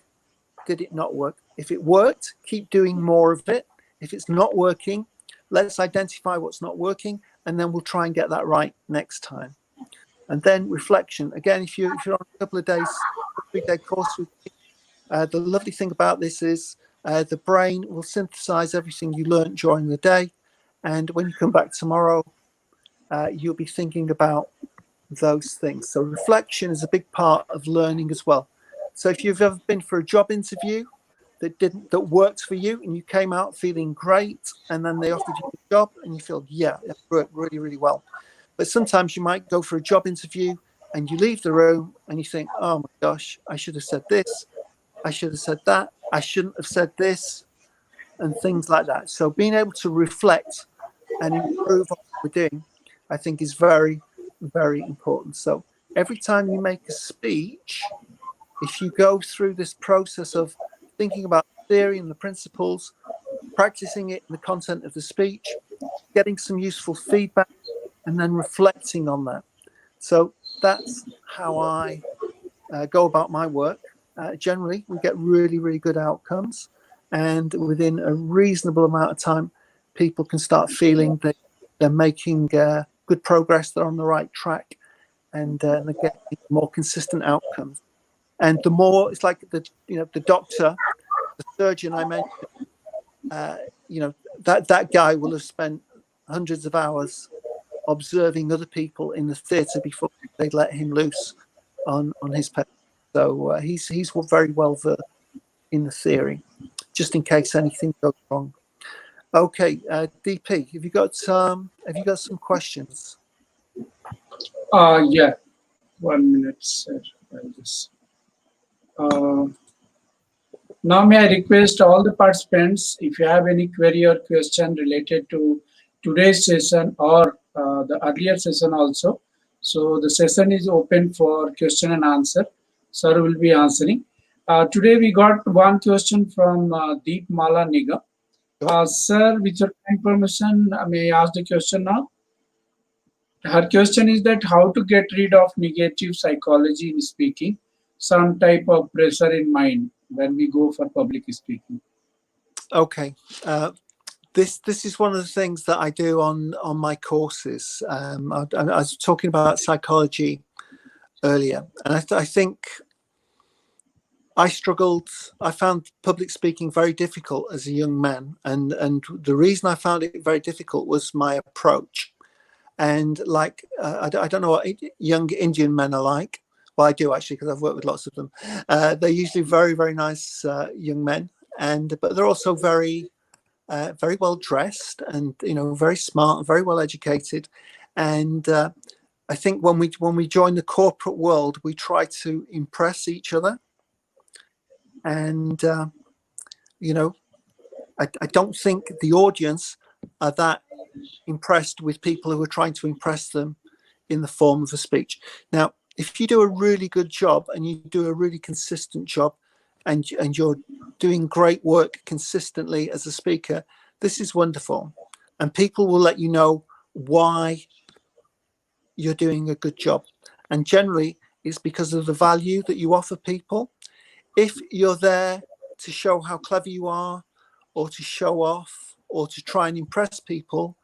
Did it not work? If it worked, keep doing more of it. If it's not working, let's identify what's not working, and then we'll try and get that right next time. And then reflection. Again, if you're on a couple of days, 3-day course with me, the lovely thing about this is the brain will synthesize everything you learned during the day. And when you come back tomorrow, you'll be thinking about those things. So reflection is a big part of learning as well. So if you've ever been for a job interview that worked for you, and you came out feeling great, and then they offered you a job and you feel, yeah, it worked really, really well. But sometimes you might go for a job interview and you leave the room and you think, oh my gosh, I should have said this, I should have said that, I shouldn't have said this, and things like that. So being able to reflect and improve on what we're doing, I think, is very, very important. So every time you make a speech, if you go through this process of thinking about the theory and the principles, practicing it in the content of the speech, getting some useful feedback, and then reflecting on that. So that's how I go about my work. Generally, we get really, really good outcomes. And within a reasonable amount of time, people can start feeling that they're making good progress, they're on the right track, and they're getting more consistent outcomes. And the more, it's like the doctor, the surgeon I mentioned, that guy will have spent hundreds of hours observing other people in the theatre before they let him loose on his patient. So he's very well versed in the theory, just in case anything goes wrong. Okay, DP, have you got some questions? Yeah, 1 minute, sir. Now may I request all the participants, if you have any query or question related to today's session or the earlier session also. So the session is open for question and answer. Sir will be answering. Today we got one question from Deep Mala Niga. Sir, with your kind permission, may I ask the question now? Her question is that how to get rid of negative psychology in speaking, some type of pressure in mind when we go for public speaking. Okay. This is one of the things that I do on my courses. I was talking about psychology earlier, and I think I struggled. I found public speaking very difficult as a young man, and the reason I found it very difficult was my approach. And like I don't know what young Indian men are like. Well, I do actually, because I've worked with lots of them. They're usually very, very nice young men, and but they're also very well dressed, and very smart, very well educated. And I think when we join the corporate world, we try to impress each other, and you know I don't think the audience are that impressed with people who are trying to impress them in the form of a speech. Now, if you do a really good job and you do a really consistent job, and you're doing great work consistently as a speaker, this is wonderful, and people will let you know why you're doing a good job. And generally, it's because of the value that you offer people. If you're there to show how clever you are, or to show off, or to try and impress people,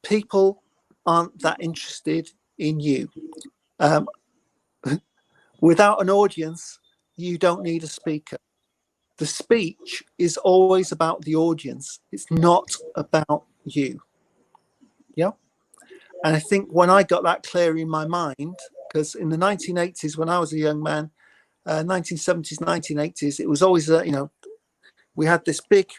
people aren't that interested in you. Um, without an audience, you don't need a speaker. The speech is always about the audience. It's not about you. Yeah. And I think when I got that clear in my mind, because in the 1980s, when I was a young man, 1970s, 1980s, it was always, we had this big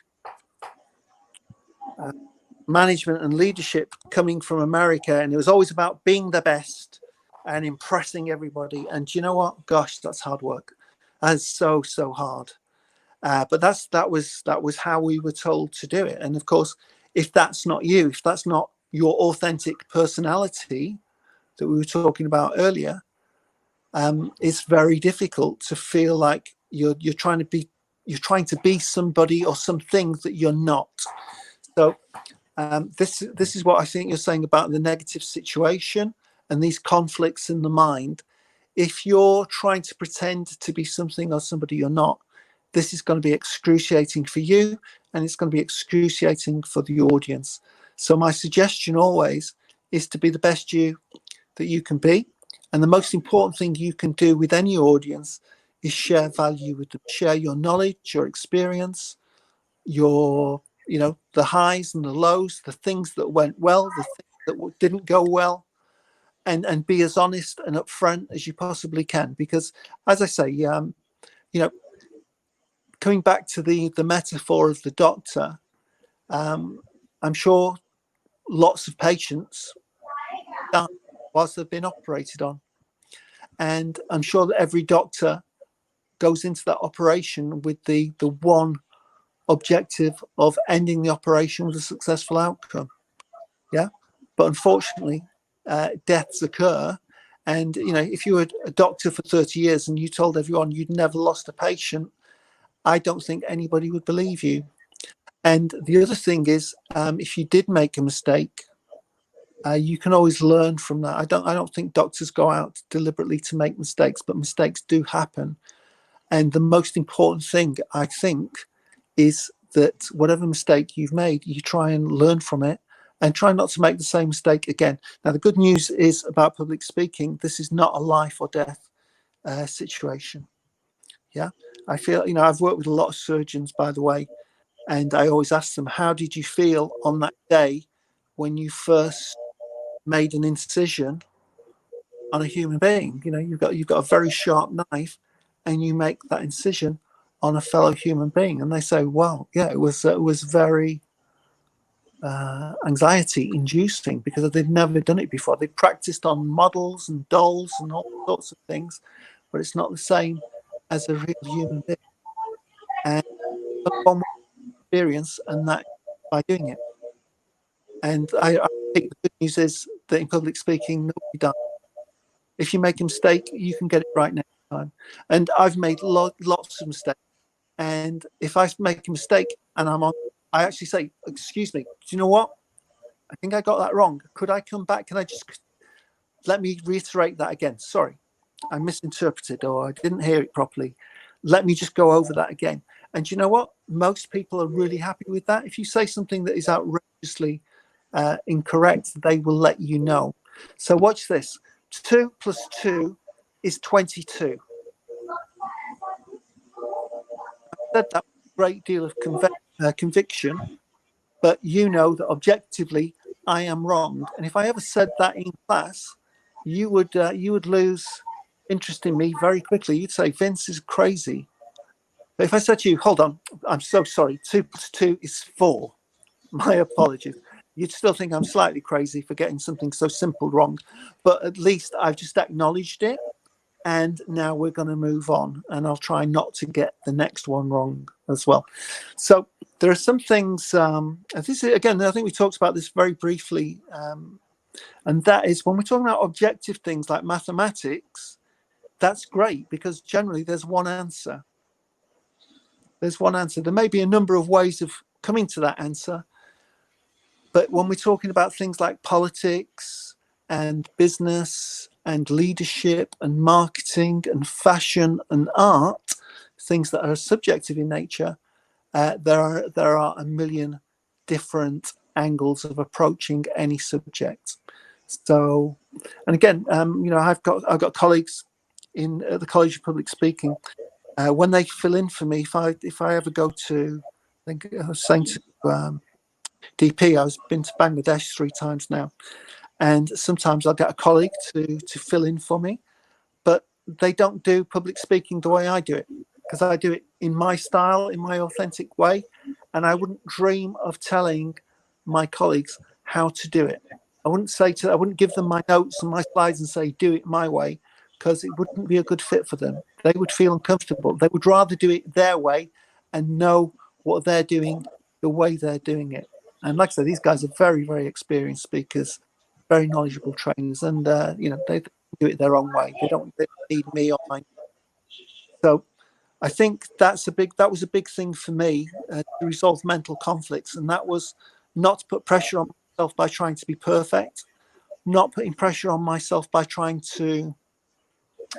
management and leadership coming from America, and it was always about being the best and impressing everybody. And you know what? Gosh, that's hard work. That's so hard. But that was how we were told to do it. And of course, if that's not you, if that's not your authentic personality that we were talking about earlier, it's very difficult to feel like you're trying to be somebody or something that you're not. So this is what I think you're saying about the negative situation and these conflicts in the mind. If you're trying to pretend to be something or somebody you're not, this is going to be excruciating for you, and it's going to be excruciating for the audience. So my suggestion always is to be the best you that you can be. And the most important thing you can do with any audience is share value with them, share your knowledge, your experience, your, the highs and the lows, the things that went well, the things that didn't go well, and be as honest and upfront as you possibly can. Because as I say, coming back to the metaphor of the doctor, I'm sure lots of patients die whilst they've been operated on. And I'm sure that every doctor goes into that operation with the one objective of ending the operation with a successful outcome. Yeah. But unfortunately, deaths occur. And, if you were a doctor for 30 years and you told everyone you'd never lost a patient, I don't think anybody would believe you. And the other thing is, if you did make a mistake, you can always learn from that. I don't think doctors go out deliberately to make mistakes, but mistakes do happen. And the most important thing, I think, is that whatever mistake you've made, you try and learn from it and try not to make the same mistake again. Now, the good news is about public speaking, this is not a life or death situation. Yeah. I feel, I've worked with a lot of surgeons, by the way, and I always ask them, how did you feel on that day when you first made an incision on a human being? You've got a very sharp knife and you make that incision on a fellow human being, and they say, well, yeah, it was very anxiety inducing, because they've never done it before. They practiced on models and dolls and all sorts of things, but it's not the same as a real human being. And one experience, and that by doing it. And I think the good news is that in public speaking, nobody dies. If you make a mistake, you can get it right next time. And I've made lots of mistakes. And if I make a mistake and I actually say, excuse me, do you know what? I think I got that wrong. Could I come back? Can I just let me reiterate that again? Sorry, I misinterpreted, or I didn't hear it properly. let me just go over that again. And you know what? Most people are really happy with that. If you say something that is outrageously incorrect, they will let you know. So watch this. 2 plus 2 is 22. I said that with a great deal of conviction, but you know that objectively I am wrong. And if I ever said that in class, you would lose interest in me very quickly. You'd say Vince is crazy. But if I said to you, hold on, I'm so sorry, 2 plus 2 is 4. My apologies. You'd still think I'm slightly crazy for getting something so simple wrong, but at least I've just acknowledged it. And now we're going to move on, and I'll try not to get the next one wrong as well. So there are some things, this is, again, I think we talked about this very briefly, and that is when we're talking about objective things like mathematics, that's great because generally there's one answer. There's one answer. There may be a number of ways of coming to that answer, but when we're talking about things like politics and business and leadership and marketing and fashion and art, things that are subjective in nature, there are a million different angles of approaching any subject. So, and again, I've got colleagues in the College of Public Speaking. When they fill in for me, if I ever go to, I think I was saying to DP, I've been to Bangladesh 3 times now, and sometimes I'll get a colleague to fill in for me, but they don't do public speaking the way I do it, because I do it in my style, in my authentic way, and I wouldn't dream of telling my colleagues how to do it. I wouldn't give them my notes and my slides and say, do it my way, because it wouldn't be a good fit for them. They would feel uncomfortable. They would rather do it their way and know what they're doing the way they're doing it. And like I said, these guys are very, very experienced speakers, very knowledgeable trainers, and they do it their own way. They don't need me or mine. So I think that was a big thing for me to resolve mental conflicts, and that was not to put pressure on myself by trying to be perfect, not putting pressure on myself by trying to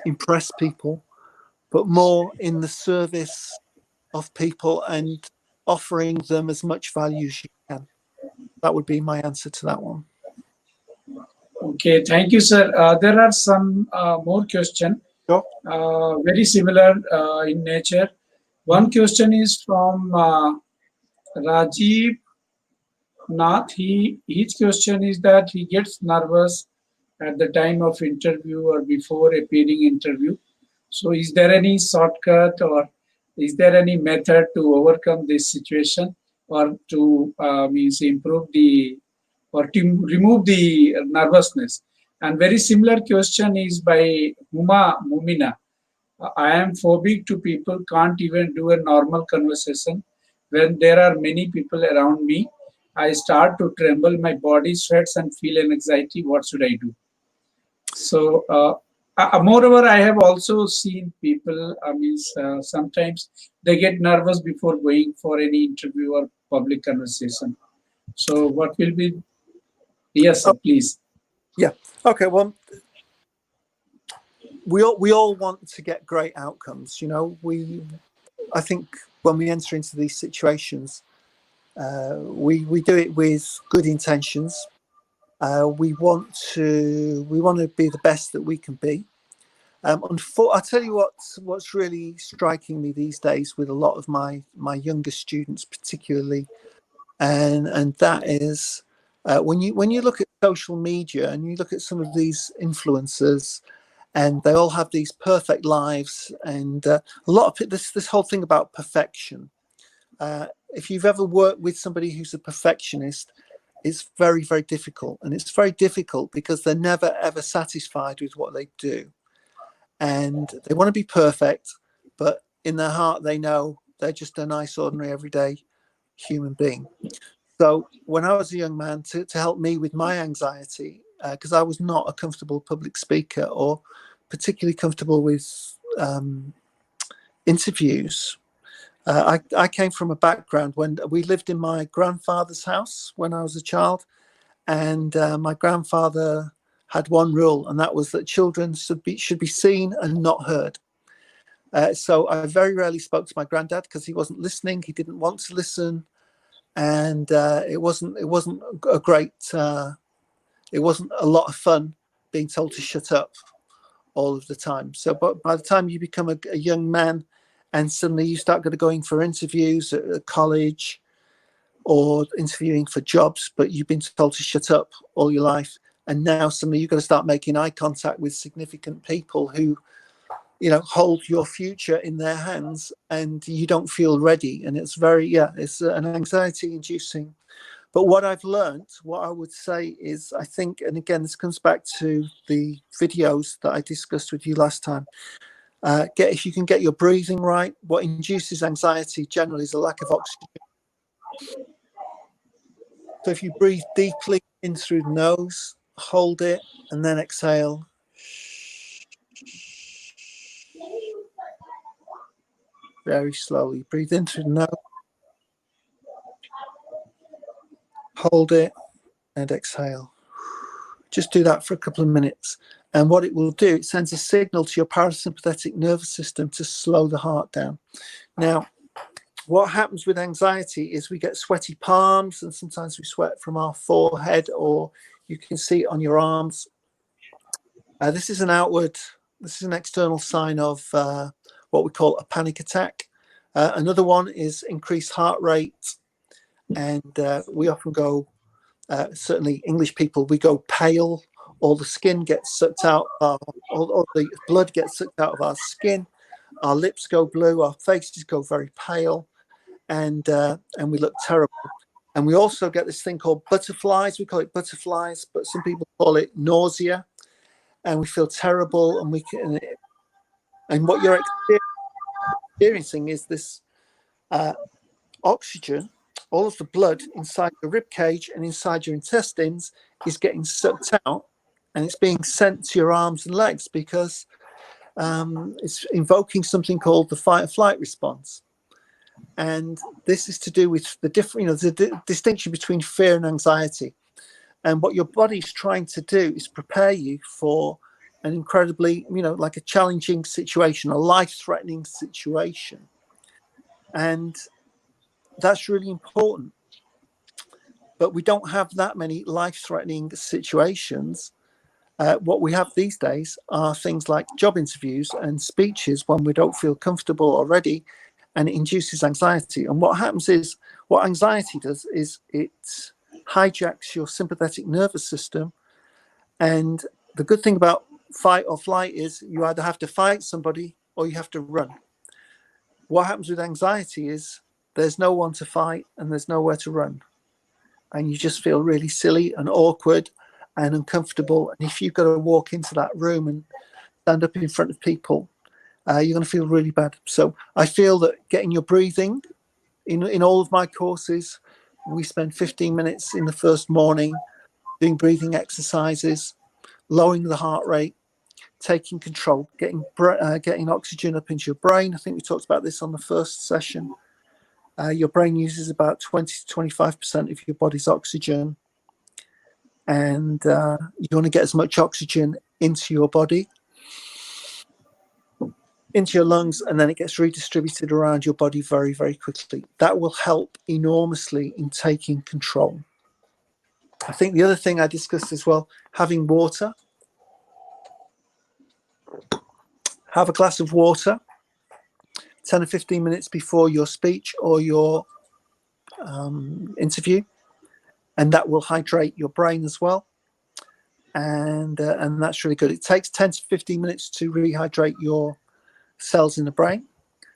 impress people, but more in the service of people and offering them as much value as you can. That would be my answer to that one. Okay, thank you, sir. There are some more questions, Sure. very similar in nature. One question is from Rajiv Nath. His question is that he gets nervous at the time of interview or before appearing interview. So is there any shortcut or is there any method to overcome this situation or to improve or to remove the nervousness? And very similar question is by Huma Mumina. I am phobic to people, can't even do a normal conversation. When there are many people around me, I start to tremble, my body sweats and feel an anxiety. What should I do? So, moreover, I have also seen people, sometimes they get nervous before going for any interview or public conversation. So, what will be? Yes, sir, please. Yeah. Okay. Well, we all want to get great outcomes. I think when we enter into these situations, we do it with good intentions. We want to be the best that we can be. I'll tell you what's really striking me these days with a lot of my younger students, particularly, and that is when you look at social media and you look at some of these influencers, and they all have these perfect lives, and a lot of this whole thing about perfection. If you've ever worked with somebody who's a perfectionist, it's very, very difficult, and it's very difficult because they're never ever satisfied with what they do. And they want to be perfect, but in their heart, they know they're just a nice, ordinary, everyday human being. So when I was a young man, to help me with my anxiety, because I was not a comfortable public speaker or particularly comfortable with interviews, I came from a background when we lived in my grandfather's house when I was a child. And my grandfather had one rule, and that was that children should be seen and not heard. So I very rarely spoke to my granddad because he wasn't listening. He didn't want to listen, and it wasn't a great. It wasn't a lot of fun being told to shut up all of the time. So, but by the time you become a young man, and suddenly you start going for interviews at college or interviewing for jobs, but you've been told to shut up all your life, and now suddenly you've got to start making eye contact with significant people who, hold your future in their hands, and you don't feel ready, and it's it's an anxiety inducing. But what I've learned, what I would say is, I think, and again, this comes back to the videos that I discussed with you last time. If you can get your breathing right, what induces anxiety generally is a lack of oxygen. So if you breathe deeply in through the nose, hold it, and then exhale. Very slowly. Breathe in through the nose, hold it, and exhale. Just do that for a couple of minutes. And what it will do, it sends a signal to your parasympathetic nervous system to slow the heart down. Now, what happens with anxiety is we get sweaty palms, and sometimes we sweat from our forehead, or you can see it on your arms. This is an external sign of what we call a panic attack. Another one is increased heart rate. And we often go, certainly English people, we go pale. All the skin gets sucked out, all the blood gets sucked out of our skin. Our lips go blue, our faces go very pale, and we look terrible. And we also get this thing called butterflies. We call it butterflies, but some people call it nausea. And we feel terrible, and what you're experiencing is this oxygen. All of the blood inside your rib cage and inside your intestines is getting sucked out, and it's being sent to your arms and legs because it's invoking something called the fight or flight response. And this is to do with the different, the distinction between fear and anxiety. And what your body's trying to do is prepare you for an incredibly, like a challenging situation, a life-threatening situation. And that's really important. But we don't have that many life-threatening situations. What we have these days are things like job interviews and speeches when we don't feel comfortable already, and it induces anxiety. And what happens is, what anxiety does is it hijacks your sympathetic nervous system. And the good thing about fight or flight is you either have to fight somebody or you have to run. What happens with anxiety is there's no one to fight and there's nowhere to run. And you just feel really silly and awkward and uncomfortable. And if you've got to walk into that room and stand up in front of people, you're going to feel really bad. So I feel that getting your breathing in all of my courses, we spend 15 minutes in the first morning doing breathing exercises, lowering the heart rate, taking control, getting oxygen up into your brain. I think we talked about this on the first session. Your brain uses about 20 to 25% of your body's oxygen. And you want to get as much oxygen into your body, into your lungs, and then it gets redistributed around your body very, very quickly. That will help enormously in taking control. I think the other thing I discussed as well, having water. Have a glass of water 10 or 15 minutes before your speech or your interview, and that will hydrate your brain as well. And that's really good. It takes 10 to 15 minutes to rehydrate your cells in the brain.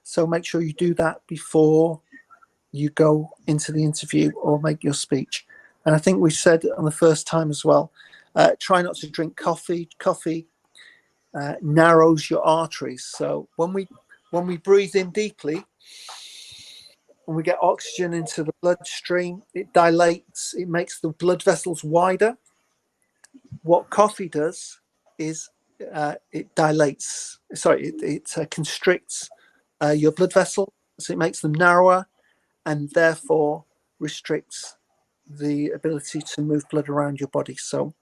So make sure you do that before you go into the interview or make your speech. And I think we said on the first time as well, try not to drink coffee. Coffee narrows your arteries. So when we breathe in deeply and we get oxygen into the bloodstream, it dilates, it makes the blood vessels wider. What coffee does is it dilates, it constricts your blood vessels, so it makes them narrower and therefore restricts the ability to move blood around your body. So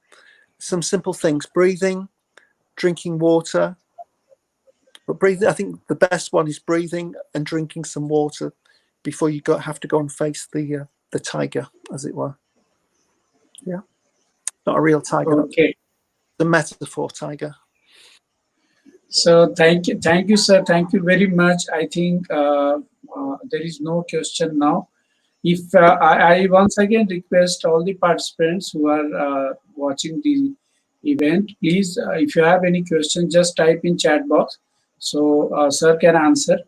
some simple things: breathing, drinking water, But breathing, I think the best one is breathing and drinking some water before you have to go and face the tiger, as it were. Yeah, not a real tiger, not Okay. the metaphor tiger. So thank you, sir. Thank you very much. I think there is no question now. If I once again request all the participants who are watching the event, please, if you have any question, just type in chat box, so sir can answer.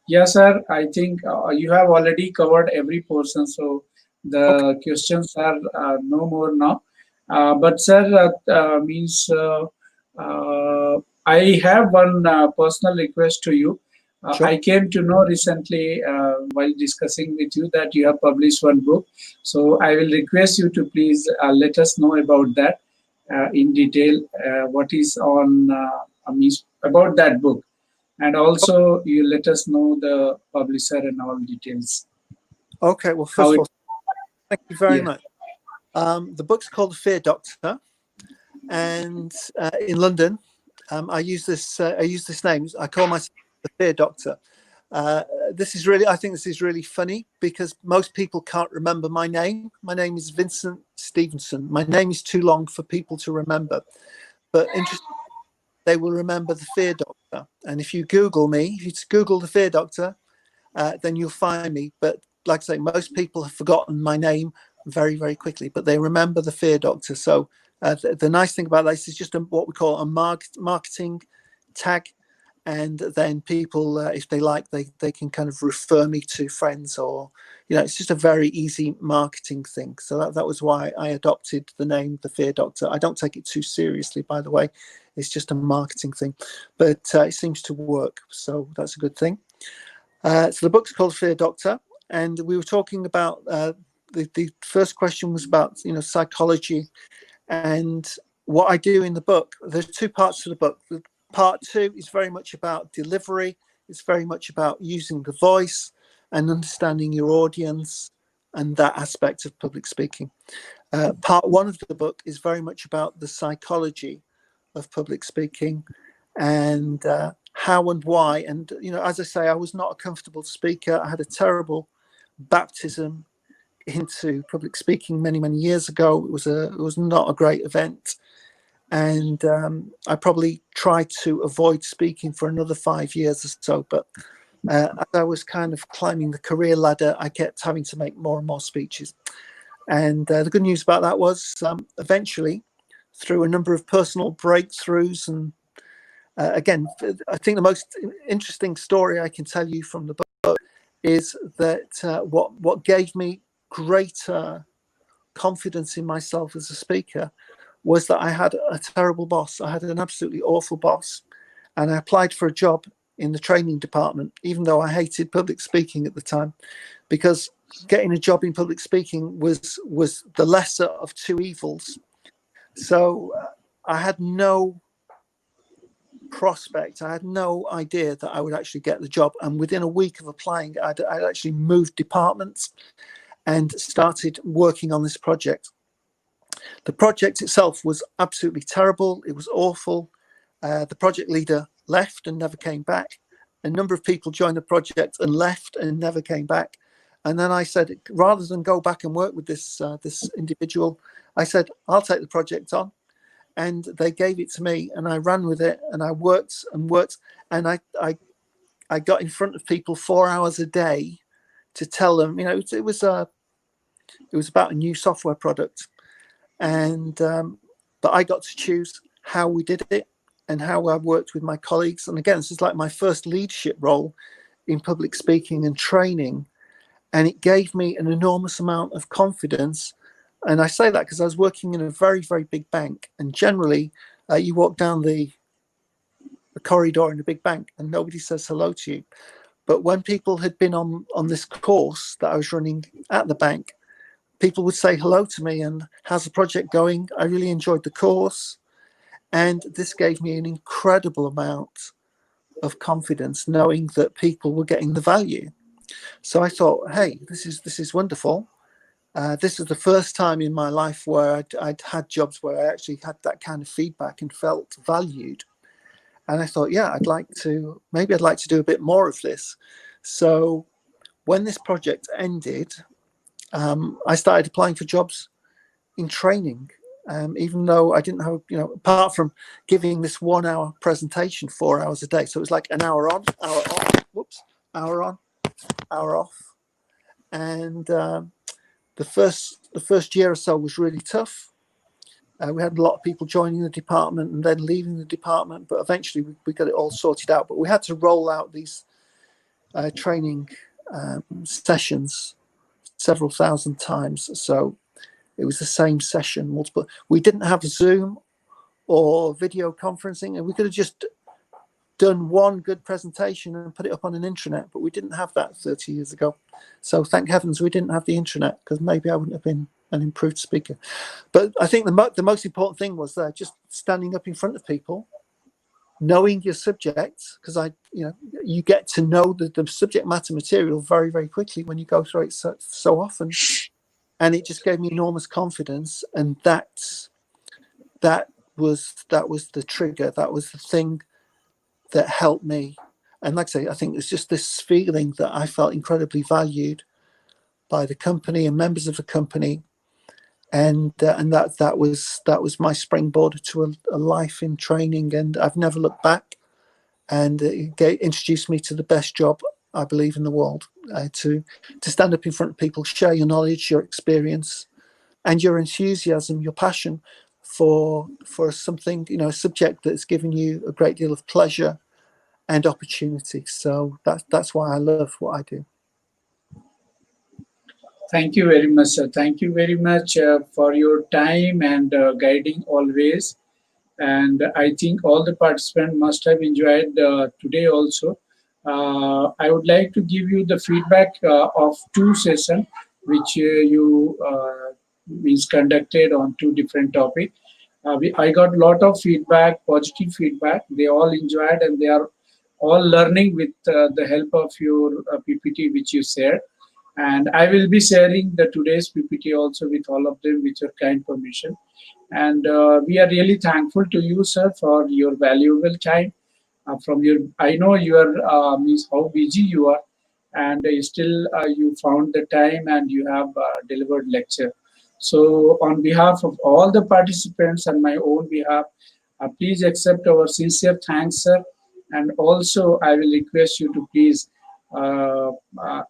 Yes, sir. I think you have already covered every portion, so Okay, the questions are no more now. But sir, means I have one personal request to you. sure. I came to know recently while discussing with you that you have published one book. So I will request you to please let us know about that in detail. What is on means about that book, and also you let us know the publisher and all details. Okay, well, How first of it? all, thank you very Yeah. much. The book's called The Fear Doctor, and in London, I use this name. I call myself the Fear Doctor. This is really, I think this is really funny because most people can't remember my name. My name is Vincent Stevenson. My name is too long for people to remember, but interesting, they will remember the Fear Doctor. And if you Google me, if you Google the Fear Doctor, then you'll find me. But like I say, most people have forgotten my name very, very quickly, but they remember the Fear Doctor. So the nice thing about this is just what we call a marketing tag. And then people, if they like, they can kind of refer me to friends, or, it's just a very easy marketing thing. So that was why I adopted the name The Fear Doctor. I don't take it too seriously, by the way. It's just a marketing thing, but it seems to work. So that's a good thing. So the book's called Fear Doctor, and we were talking about the first question was about psychology and what I do in the book. There's two parts to the book. Part two is very much about delivery. It's very much about using the voice and understanding your audience and that aspect of public speaking. Part one of the book is very much about the psychology of public speaking and how and why. And as I say, I was not a comfortable speaker. I had a terrible baptism into public speaking many years ago. It was not a great event, and I probably tried to avoid speaking for another 5 years or so. But as I was kind of climbing the career ladder, I kept having to make more and more speeches. And the good news about that was eventually, through a number of personal breakthroughs and again, I think the most interesting story I can tell you from the book is that what gave me greater confidence in myself as a speaker was that I had a terrible boss. I had an absolutely awful boss, and I applied for a job in the training department, even though I hated public speaking at the time, because getting a job in public speaking was the lesser of two evils. So I had no prospect. I had no idea that I would actually get the job. And within a week of applying, I'd actually moved departments and started working on this project. The project itself was absolutely terrible. It was awful. The project leader left and never came back. A number of people joined the project and left and never came back. And then I said, rather than go back and work with this individual, I said, I'll take the project on. And they gave it to me, and I ran with it, and I worked, and I got in front of people 4 hours a day to tell them, it was about a new software product, and but I got to choose how we did it and how I worked with my colleagues. And again, this is like my first leadership role in public speaking and training, and it gave me an enormous amount of confidence. And I say that because I was working in a very big bank, and generally you walk down the corridor in a big bank and nobody says hello to you. But when people had been on this course that I was running at the bank, people would say hello to me and, how's the project going? I really enjoyed the course. And this gave me an incredible amount of confidence, knowing that people were getting the value. So I thought, hey, this is wonderful. This is the first time in my life where I'd had jobs where I actually had that kind of feedback and felt valued. And I thought, yeah, maybe I'd like to do a bit more of this. So when this project ended, I started applying for jobs in training, even though I didn't have, apart from giving this 1 hour presentation, 4 hours a day. So it was like an hour on, hour off, hour on, hour off. And the first year or so was really tough. We had a lot of people joining the department and then leaving the department, but eventually we got it all sorted out. But we had to roll out these training sessions several thousand times. So it was the same session, multiple. We didn't have Zoom or video conferencing, and we could have just done one good presentation and put it up on an intranet, but we didn't have that 30 years ago. So thank heavens we didn't have the intranet, because maybe I wouldn't have been an improved speaker. But I think the most important thing was just standing up in front of people, knowing your subjects, because you get to know the subject matter material very, very quickly when you go through it so often, and it just gave me enormous confidence. And that was the trigger. That was the thing that helped me. And like I say, I think it's just this feeling that I felt incredibly valued by the company and members of the company, and that was my springboard to a life in training, and I've never looked back. And it introduced me to the best job I believe in the world, to stand up in front of people, share your knowledge, your experience, and your enthusiasm, your passion for something, a subject that's given you a great deal of pleasure and opportunity. So that's why I love what I do. Thank you very much, sir. Thank you very much for your time and guiding always. And I think all the participants must have enjoyed today also. I would like to give you the feedback of two sessions which you means conducted on two different topics. I got a lot of feedback, positive feedback. They all enjoyed and they are all learning with the help of your PPT which you shared. And I will be sharing the today's PPT also with all of them with your kind permission. And we are really thankful to you, sir, for your valuable time. From your, I know you are means how busy you are, and still you found the time and you have delivered lecture. So, on behalf of all the participants and my own behalf, please accept our sincere thanks, sir. And also, I will request you to please,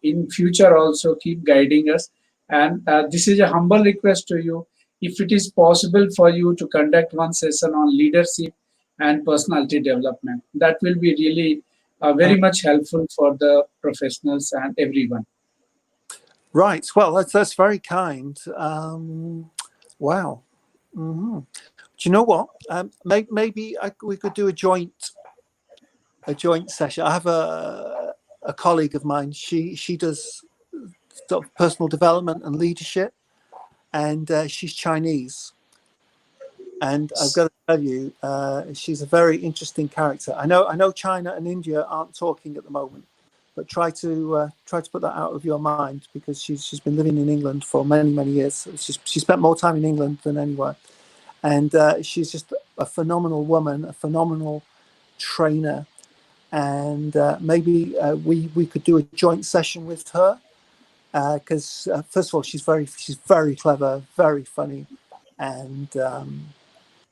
in future, also keep guiding us. And this is a humble request to you. If it is possible for you to conduct one session on leadership and personality development, that will be really very much helpful for the professionals and everyone. Right. Well, that's very kind. Wow. Mm-hmm. Do you know what? Maybe we could do a joint session. I have a colleague of mine. She does sort of personal development and leadership, and she's Chinese. And I've got to tell you, she's a very interesting character. I know China and India aren't talking at the moment, but try to put that out of your mind, because she's been living in England for many years. She spent more time in England than anywhere, and she's just a phenomenal woman, a phenomenal trainer, and maybe we could do a joint session with her, because first of all she's very clever, very funny, and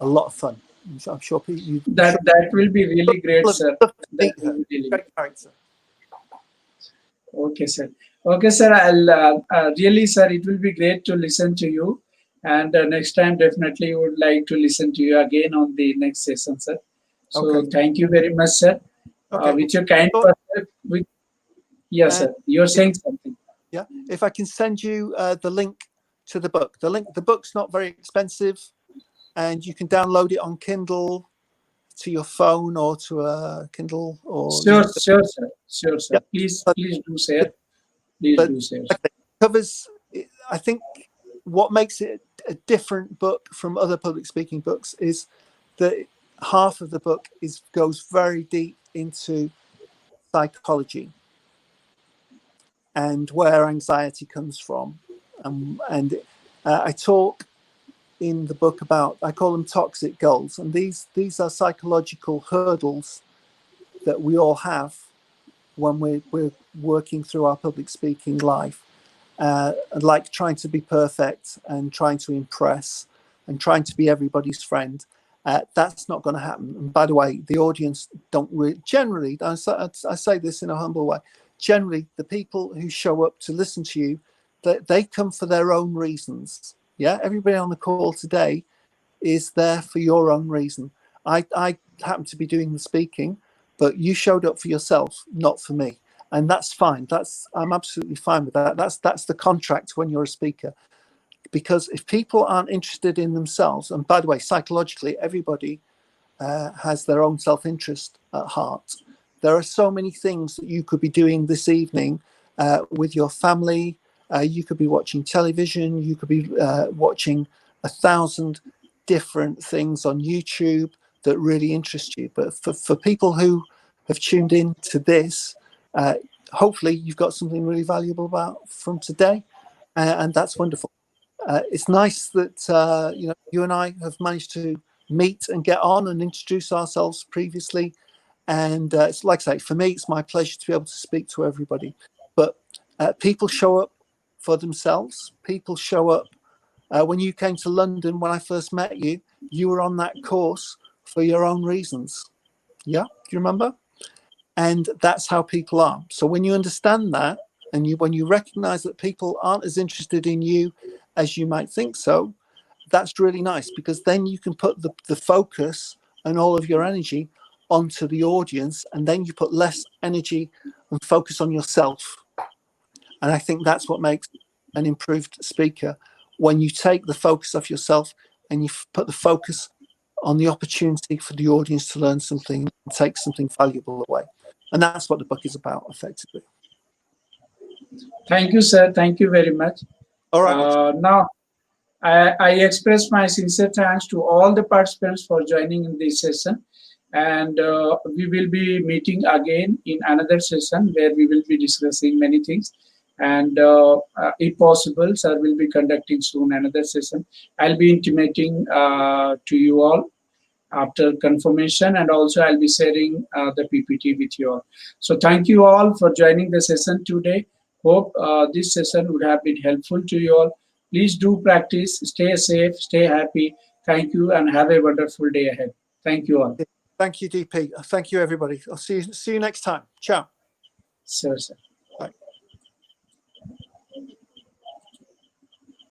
a lot of fun. I'm sure you. That will be really great, sir. That will be really great character. Okay, sir. Okay, sir. I'll really, sir. It will be great to listen to you, and next time definitely would like to listen to you again on the next session, sir. So Okay. thank you very much, sir. Okay. With your kind perspective, yes, sir. You're saying something. Yeah. If I can send you the link to the book. The book's not very expensive, and you can download it on Kindle to your phone or to a Kindle or. Sure, sir. Sure, sir. Yep. Please do share. Please do share. It covers. I think what makes it a different book from other public speaking books is that half of the book goes very deep into psychology and where anxiety comes from, and I talk in the book about, I call them toxic goals, and these are psychological hurdles that we all have when we're working through our public speaking life, like trying to be perfect and trying to impress and trying to be everybody's friend. That's not going to happen. And by the way, the audience don't generally, I say this in a humble way, generally the people who show up to listen to you, they come for their own reasons. Yeah, everybody on the call today is there for your own reason. I happen to be doing the speaking, but you showed up for yourself, not for me, and that's fine. I'm absolutely fine with that. That's the contract when you're a speaker, because if people aren't interested in themselves, and by the way, psychologically, everybody has their own self-interest at heart. There are so many things that you could be doing this evening with your family. You could be watching television. You could be watching 1,000 different things on YouTube that really interest you. But for people who have tuned in to this, hopefully you've got something really valuable from today, and that's wonderful. It's nice that you and I have managed to meet and get on and introduce ourselves previously. And it's like I say, for me, it's my pleasure to be able to speak to everybody. But people show up for themselves. People show up. When you came to London, when I first met you, you were on that course for your own reasons. Yeah, do you remember? And that's how people are. So when you understand that, and when you recognize that people aren't as interested in you as you might think so, that's really nice, because then you can put the focus and all of your energy onto the audience, and then you put less energy and focus on yourself. And I think that's what makes an improved speaker, when you take the focus off yourself and you put the focus on the opportunity for the audience to learn something and take something valuable away. And that's what the book is about, effectively. Thank you, sir. Thank you very much. All right. Now, I express my sincere thanks to all the participants for joining in this session. And we will be meeting again in another session where we will be discussing many things. And if possible, sir will be conducting soon another session. I'll be intimating to you all after confirmation, and also I'll be sharing the PPT with you all. So thank you all for joining the session today. Hope this session would have been helpful to you all. Please do practice, stay safe, stay happy. Thank you, and have a wonderful day ahead. Thank you all. Thank you, DP. Thank you, everybody. I'll see you next time. Ciao. Sure, sir.